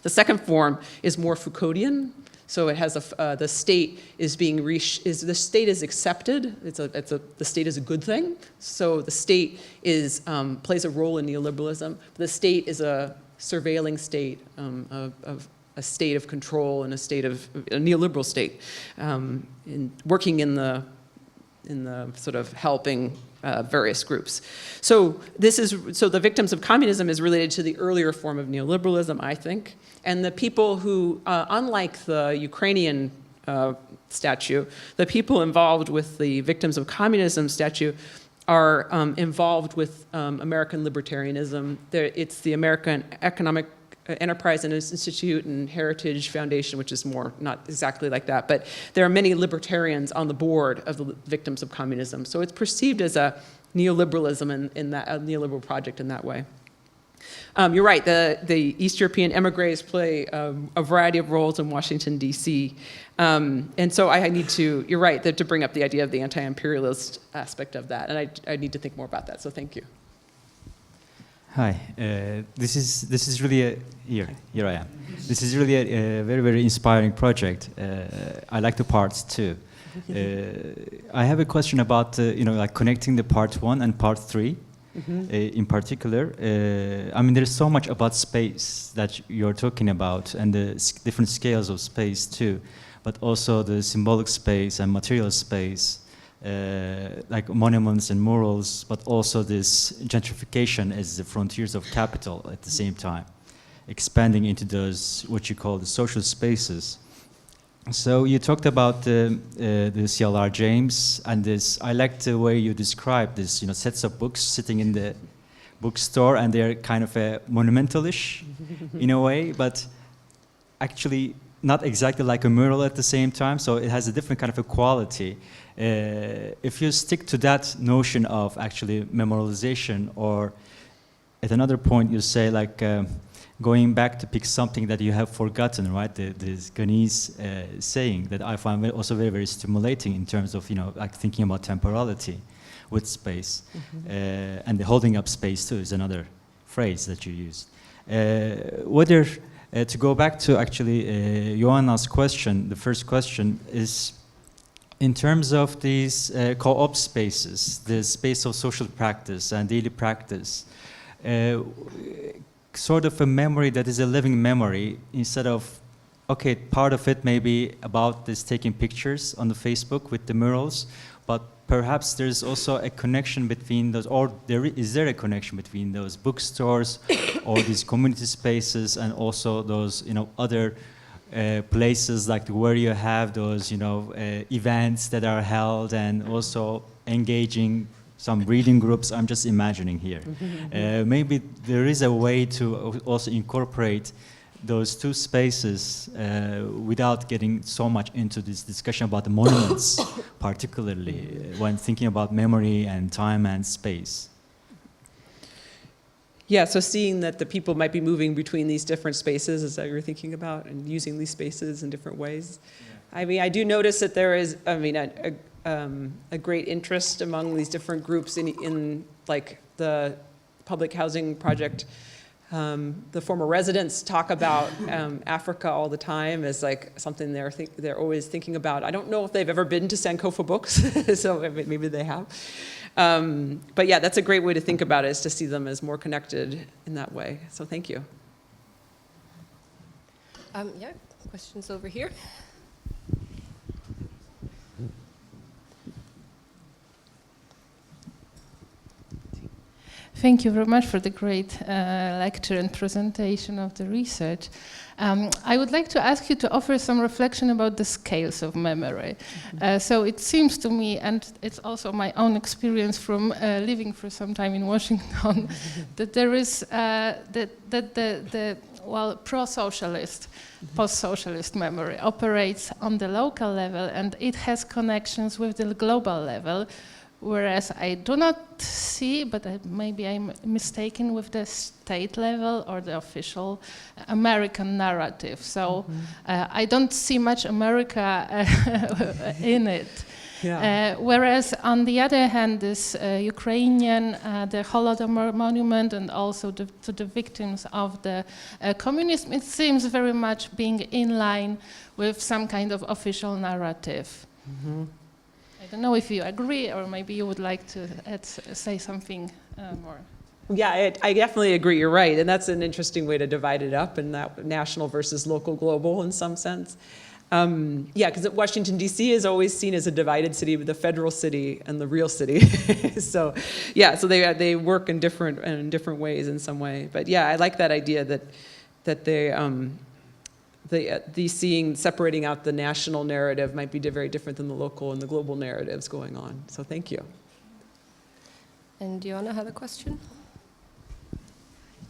the second form is more Foucauldian. So it has the state is being the state is accepted. The state is a good thing. So the state plays a role in neoliberalism. The state is a surveilling state, of a state of control and a neoliberal state, working in the sort of helping various groups. So the Victims of Communism is related to the earlier form of neoliberalism, I think. And the people who, unlike the Ukrainian statue, the people involved with the Victims of Communism statue are involved with American libertarianism. It's the American Economic Enterprise and Institute and Heritage Foundation, which is more not exactly like that, but there are many libertarians on the board of the Victims of Communism. So it's perceived as a neoliberalism in that neoliberal project in that way. You're right. The East European emigres play a variety of roles in Washington, D.C. And so I need to. You're right to bring up the idea of the anti-imperialist aspect of that, and I need to think more about that. So thank you. Hi. This is really here I am. This is really a very, very inspiring project. I like the parts too. I have a question about like connecting the part 1 and part 3. In particular, I mean, there's so much about space that you're talking about, and the different scales of space too, but also the symbolic space and material space, like monuments and murals, but also this gentrification as the frontiers of capital at the same time, expanding into those what you call the social spaces. So you talked about the CLR James and this. I like the way you describe this. Sets of books sitting in the bookstore, and they're kind of a monumentalish in a way, but actually not exactly like a mural at the same time. So it has a different kind of a quality. If you stick to that notion of actually memorialization, or at another point you say like. Going back to pick something that you have forgotten, right? This Ghanese saying that I find also very, very stimulating in terms of, like thinking about temporality with space. And the holding up space too is another phrase that you used. Whether, to go back to actually Johanna's question, the first question is, in terms of these co-op spaces, the space of social practice and daily practice, sort of a memory that is a living memory, instead of, okay, part of it may be about this taking pictures on the Facebook with the murals, but perhaps there's also a connection between those, or is there a connection between those bookstores or these community spaces and also those, other places like where you have those, events that are held, and also engaging some reading groups. I'm just imagining here. Maybe there is a way to also incorporate those two spaces without getting so much into this discussion about the monuments, particularly when thinking about memory and time and space. Yeah, so seeing that the people might be moving between these different spaces is that you're thinking about, and using these spaces in different ways. Yeah. I mean, I do notice that there is, a great interest among these different groups in like the public housing project. The former residents talk about Africa all the time as like something they're always thinking about. I don't know if they've ever been to Sankofa Books, so maybe they have. But yeah, that's a great way to think about it, is to see them as more connected in that way. So thank you. Yeah, questions over here. Thank you very much for the great lecture and presentation of the research. I would like to ask you to offer some reflection about the scales of memory. So it seems to me, and it's also my own experience from living for some time in Washington, that there is the pro-socialist, post-socialist memory operates on the local level, and it has connections with the global level. Whereas I do not see, but maybe I'm mistaken, with the state level or the official American narrative. So I don't see much America in it. Yeah. Whereas on the other hand, this Ukrainian, the Holodomor monument, and also to the victims of the communism, it seems very much being in line with some kind of official narrative. I don't know if you agree, or maybe you would like to say something more. Yeah, I definitely agree. You're right. And that's an interesting way to divide it up, in that national versus local global in some sense. Yeah, because Washington, D.C. is always seen as a divided city, with the federal city and the real city. So, yeah, so they work in different ways in some way. But yeah, I like that idea that the separating out the national narrative might be very different than the local and the global narratives going on. So thank you. And Johanna had a question?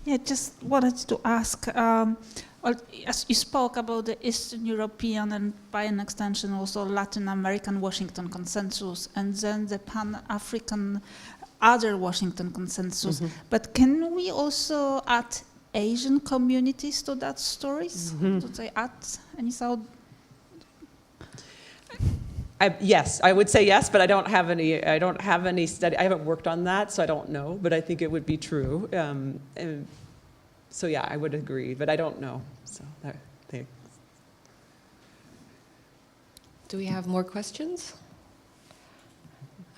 Yeah, just wanted to ask, as you spoke about the Eastern European and by an extension also Latin American Washington Consensus, and then the Pan-African other Washington consensus. But can we also add Asian communities to that stories? Do they add any thought? Yes, I would say yes, but I don't have any study. I haven't worked on that, so I don't know. But I think it would be true. So yeah, I would agree, but I don't know. So thanks. Do we have more questions?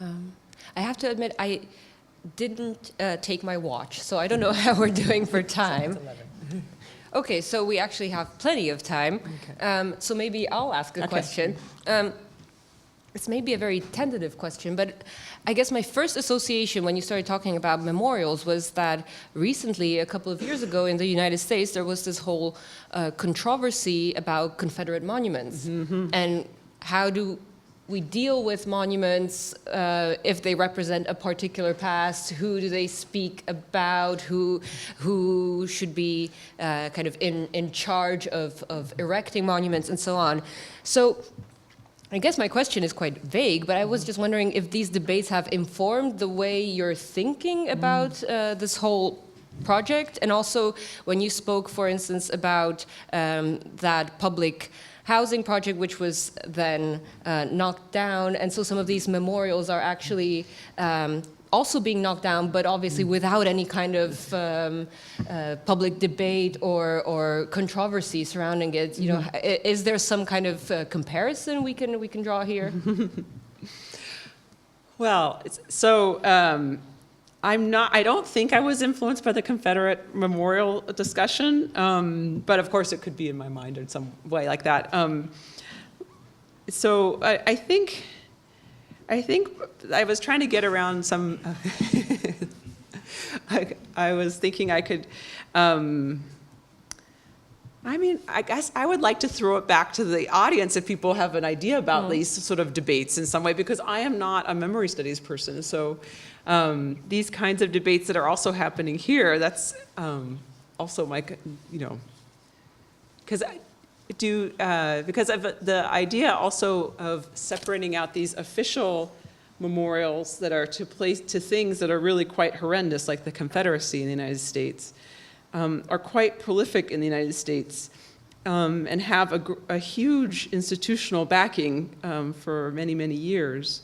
I have to admit, I didn't take my watch, so I don't know how we're doing for time. Okay, so we actually have plenty of time. Okay. So maybe I'll ask a question. It's maybe a very tentative question, but I guess my first association when you started talking about memorials was that recently, a couple of years ago in the United States, there was this whole controversy about Confederate monuments. And how do we deal with monuments if they represent a particular past? Who do they speak about? Who should be kind of in charge of erecting monuments and so on? So I guess my question is quite vague, but I was just wondering if these debates have informed the way you're thinking about this whole project, and also when you spoke, for instance, about that public housing project, which was then knocked down, and so some of these memorials are actually also being knocked down, but obviously without any kind of public debate or controversy surrounding it. You know, is there some kind of comparison we can draw here? Well, so I don't think I was influenced by the Confederate memorial discussion, but of course it could be in my mind in some way like that. So I think I was trying to get around some, I was thinking I could, I guess I would like to throw it back to the audience if people have an idea about these sort of debates in some way, because I am not a memory studies person. So these kinds of debates that are also happening here, that's also my, because of the idea also of separating out these official memorials that are to things that are really quite horrendous, like the Confederacy in the United States, are quite prolific in the United States and have a huge institutional backing for many, many years.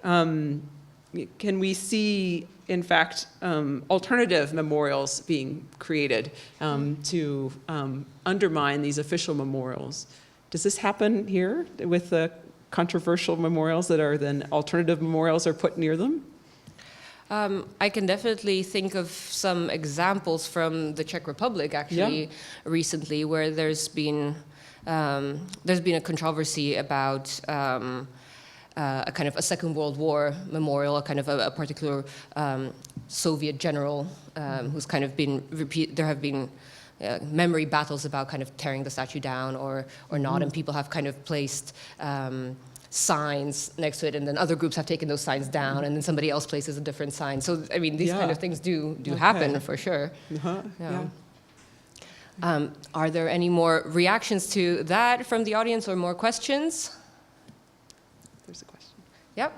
Can we see, in fact, alternative memorials being created to undermine these official memorials? Does this happen here with the controversial memorials that are then alternative memorials are put near them? I can definitely think of some examples from the Czech Republic, actually, recently, where there's been a controversy about a kind of a Second World War memorial, a kind of a particular Soviet general who's kind of been there have been memory battles about kind of tearing the statue down or not, and people have kind of placed signs next to it, and then other groups have taken those signs down, and then somebody else places a different sign. So I mean, these kind of things do happen for sure. Are there any more reactions to that from the audience or more questions? There's a question. Yep.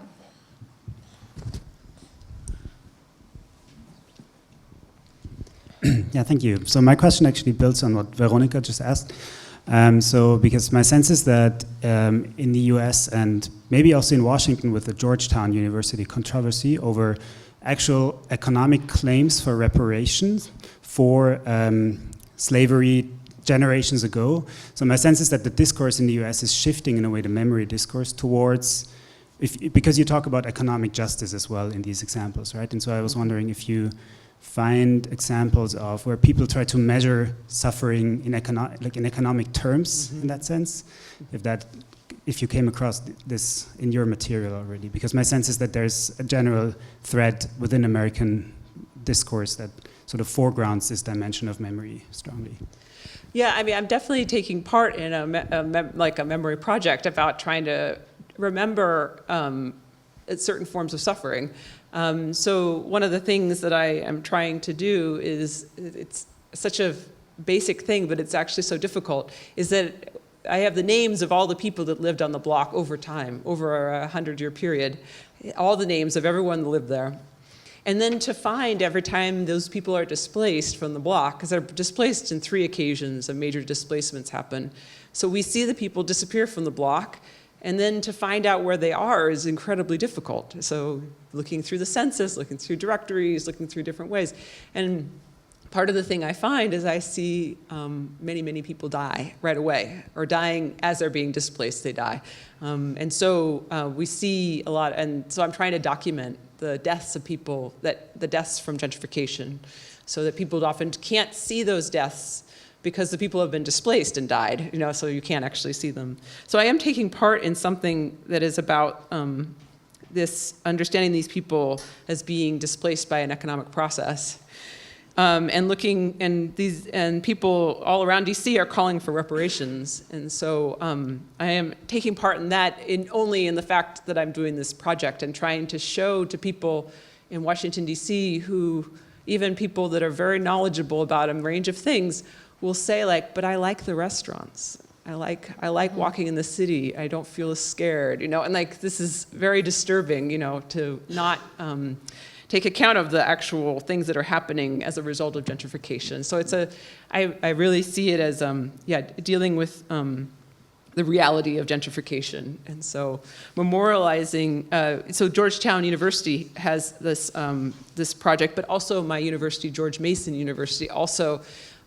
Yeah, thank you. So my question actually builds on what Veronika just asked. Because my sense is that in the US and maybe also in Washington with the Georgetown University controversy over actual economic claims for reparations for slavery generations ago. So my sense is that the discourse in the US is shifting in a way, the memory discourse, towards, because you talk about economic justice as well in these examples, right? And so I was wondering if you find examples of where people try to measure suffering in economic terms in that sense, if you came across this in your material already, because my sense is that there's a general thread within American discourse that sort of foregrounds this dimension of memory strongly. Yeah, I mean, I'm definitely taking part in a memory project about trying to remember certain forms of suffering. So one of the things that I am trying to do is, it's such a basic thing, but it's actually so difficult, is that I have the names of all the people that lived on the block over time, over a 100-year period, all the names of everyone that lived there. And then to find every time those people are displaced from the block, because they're displaced in 3 occasions of major displacements happen. So we see the people disappear from the block, and then to find out where they are is incredibly difficult. So looking through the census, looking through directories, looking through different ways. And part of the thing I find is I see many, many people die right away, or dying as they're being displaced, they die. And so we see a lot, and so I'm trying to document the deaths of people, the deaths from gentrification, so that people often can't see those deaths because the people have been displaced and died, so you can't actually see them. So I am taking part in something that is about this understanding these people as being displaced by an economic process. And looking, and people all around DC are calling for reparations. And so I am taking part in that only in the fact that I'm doing this project and trying to show to people in Washington, DC, who, even people that are very knowledgeable about a range of things, will say like, but I like the restaurants. I like walking in the city. I don't feel as scared, and like this is very disturbing, to not take account of the actual things that are happening as a result of gentrification. So I really see it as, dealing with the reality of gentrification. And so memorializing, so Georgetown University has this project, but also my university, George Mason University, also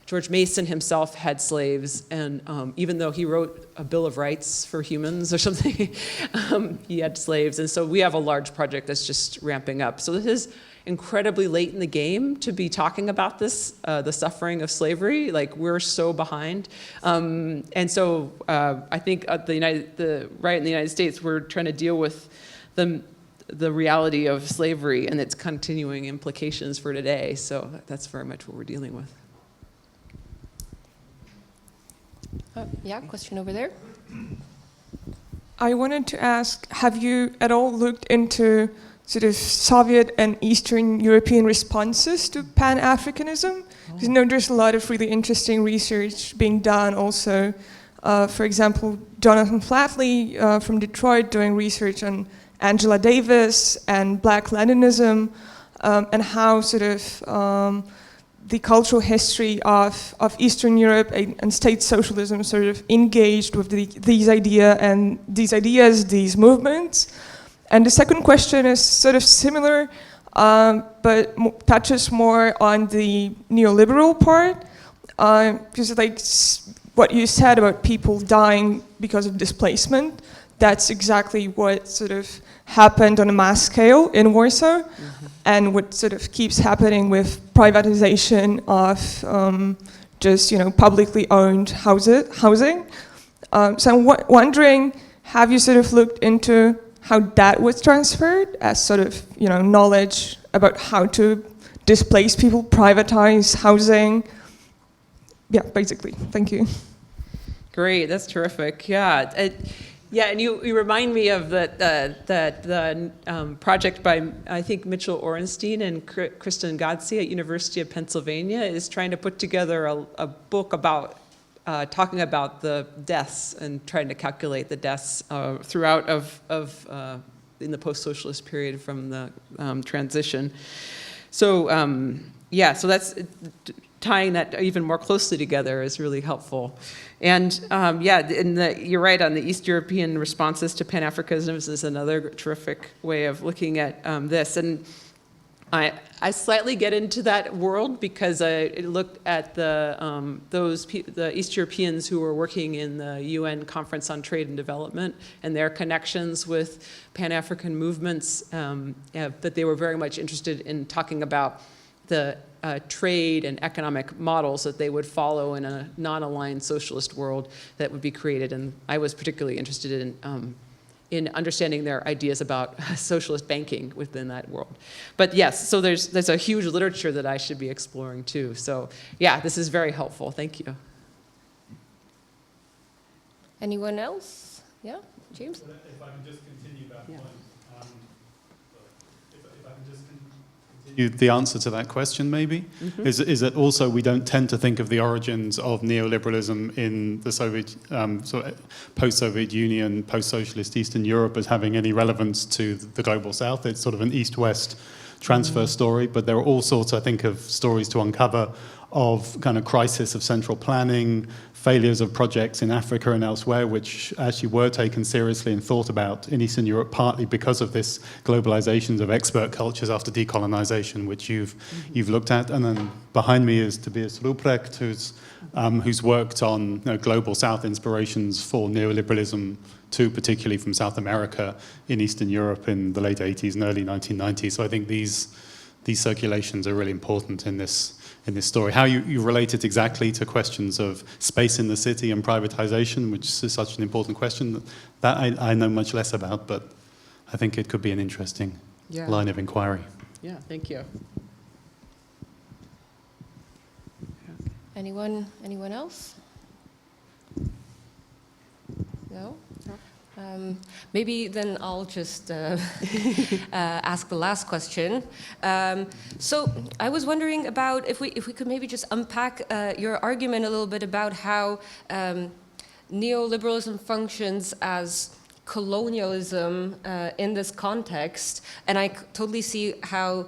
George Mason himself had slaves, and even though he wrote a Bill of Rights for humans or something, he had slaves. And so we have a large project that's just ramping up. So this is incredibly late in the game to be talking about this, the suffering of slavery. Like, we're so behind. And so I think right in the United States, we're trying to deal with the reality of slavery and its continuing implications for today. So that's very much what we're dealing with. Yeah, question over there. I wanted to ask, have you at all looked into sort of Soviet and Eastern European responses to Pan-Africanism? Because there's a lot of really interesting research being done also. For example, Jonathan Flatley from Detroit doing research on Angela Davis and Black Leninism, and how sort of the cultural history of Eastern Europe and state socialism sort of engaged with these ideas, these movements. And the second question is sort of similar, but touches more on the neoliberal part, because like what you said about people dying because of displacement, that's exactly what sort of happened on a mass scale in Warsaw. Mm-hmm. And what sort of keeps happening with privatization of just publicly owned housing. So I'm wondering, have you sort of looked into how that was transferred as sort of knowledge about how to displace people, privatize housing? Yeah, basically. Thank you. Great, that's terrific. Yeah. Yeah, and you remind me of the project by, I think, Mitchell Orenstein and Kristen Godsey at University of Pennsylvania is trying to put together a book about talking about the deaths and trying to calculate the deaths throughout in the post-socialist period from the transition. So so that's tying that even more closely together is really helpful. And you're right on the East European responses to Pan-Africanism is another terrific way of looking at this. And I slightly get into that world because I looked at the East Europeans who were working in the UN Conference on Trade and Development and their connections with Pan-African movements, but they were very much interested in talking about the trade and economic models that they would follow in a non-aligned socialist world that would be created. And I was particularly interested in understanding their ideas about socialist banking within that world. But yes, so there's a huge literature that I should be exploring too. So yeah, this is very helpful. Thank you. Anyone else? Yeah, James? If I can just continue that point. If I can just continue the answer to that question, maybe, is that also we don't tend to think of the origins of neoliberalism in the Soviet, post-Soviet Union, post-socialist Eastern Europe as having any relevance to the global South. It's sort of an East-West transfer story, but there are all sorts, I think, of stories to uncover of kind of crisis of central planning, failures of projects in Africa and elsewhere, which actually were taken seriously and thought about in Eastern Europe, partly because of this globalization of expert cultures after decolonization, which you've looked at. And then behind me is Tobias Ruprecht, who's worked on global South inspirations for neoliberalism too, particularly from South America in Eastern Europe in the late 80s and early 1990s. So I think these circulations are really important in this story. How you relate it exactly to questions of space in the city and privatization, which is such an important question, that I know much less about, but I think it could be an interesting line of inquiry. Yeah, thank you. Anyone else? No? Maybe then I'll just ask the last question. So I was wondering about if we could maybe just unpack your argument a little bit about how neoliberalism functions as colonialism in this context, and I totally see how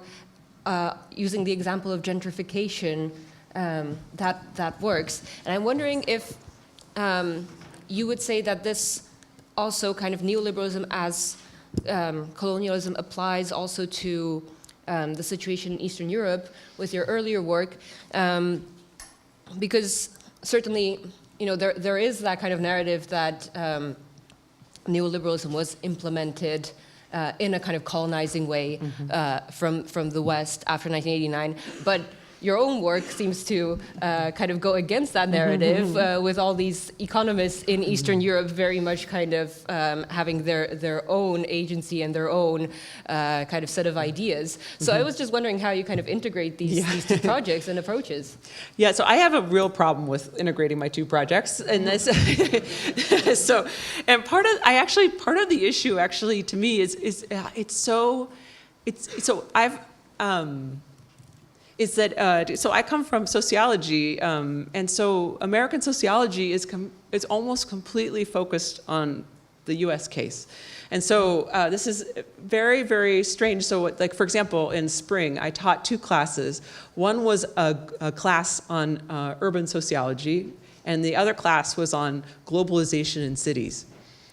using the example of gentrification that works. And I'm wondering if you would say that this also kind of neoliberalism as colonialism applies also to the situation in Eastern Europe with your earlier work, because certainly, there is that kind of narrative that neoliberalism was implemented in a kind of colonizing way from the West after 1989, but your own work seems to kind of go against that narrative, with all these economists in Eastern Europe very much kind of having their own agency and their own kind of set of ideas. So I was just wondering how you kind of integrate these two projects and approaches. Yeah, so I have a real problem with integrating my two projects in this. So, and part of the issue actually to me is so I come from sociology, and so American sociology is almost completely focused on the U.S. case. And so this is very, very strange. So like, for example, in spring, I taught two classes. One was a class on urban sociology, and the other class was on globalization in cities.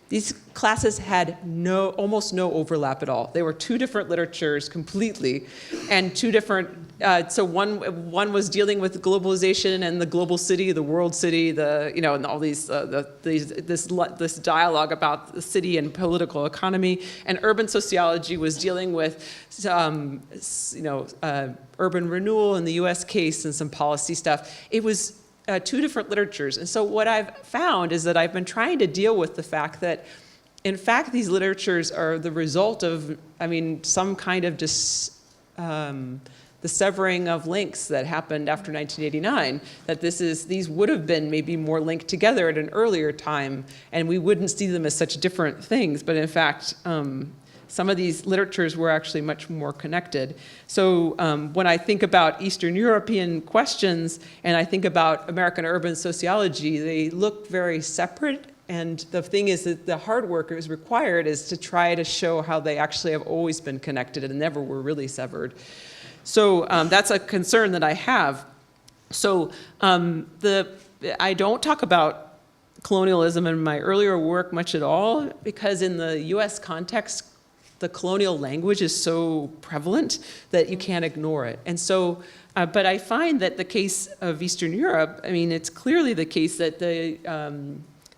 These classes had almost no overlap at all. They were two different literatures completely, and two different. So one was dealing with globalization and the global city, the world city, and all these this dialogue about the city and political economy. And urban sociology was dealing with urban renewal in the U.S. case and some policy stuff. It was two different literatures. And so what I've found is that I've been trying to deal with the fact that, in fact, these literatures are the result of, some kind of the severing of links that happened after 1989, that these would have been maybe more linked together at an earlier time, and we wouldn't see them as such different things. But in fact, some of these literatures were actually much more connected. So when I think about Eastern European questions and I think about American urban sociology, they look very separate. And the thing is that the hard work is required is to try to show how they actually have always been connected and never were really severed. So that's a concern that I have. So I don't talk about colonialism in my earlier work much at all, because in the US context, the colonial language is so prevalent that you can't ignore it. And so, but I find that the case of Eastern Europe, it's clearly the case that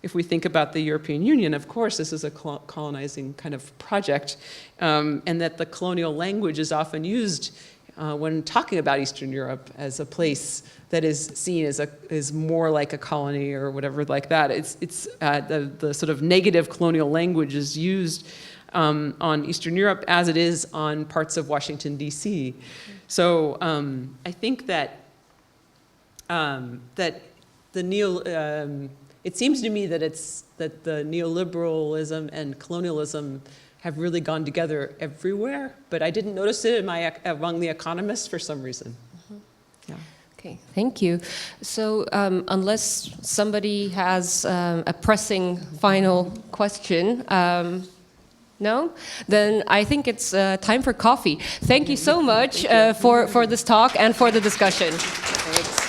if we think about the European Union, of course, this is a colonizing kind of project, and that the colonial language is often used when talking about Eastern Europe as a place that is seen as more like a colony or whatever like that. It's the sort of negative colonial language is used on Eastern Europe as it is on parts of Washington, D.C. So I think that it seems to me that the neoliberalism and colonialism have really gone together everywhere, but I didn't notice it among the economists for some reason. Yeah. Okay, thank you. So unless somebody has a pressing final question, No? Then I think it's time for coffee. Thank you so much for this talk and for the discussion. Thanks.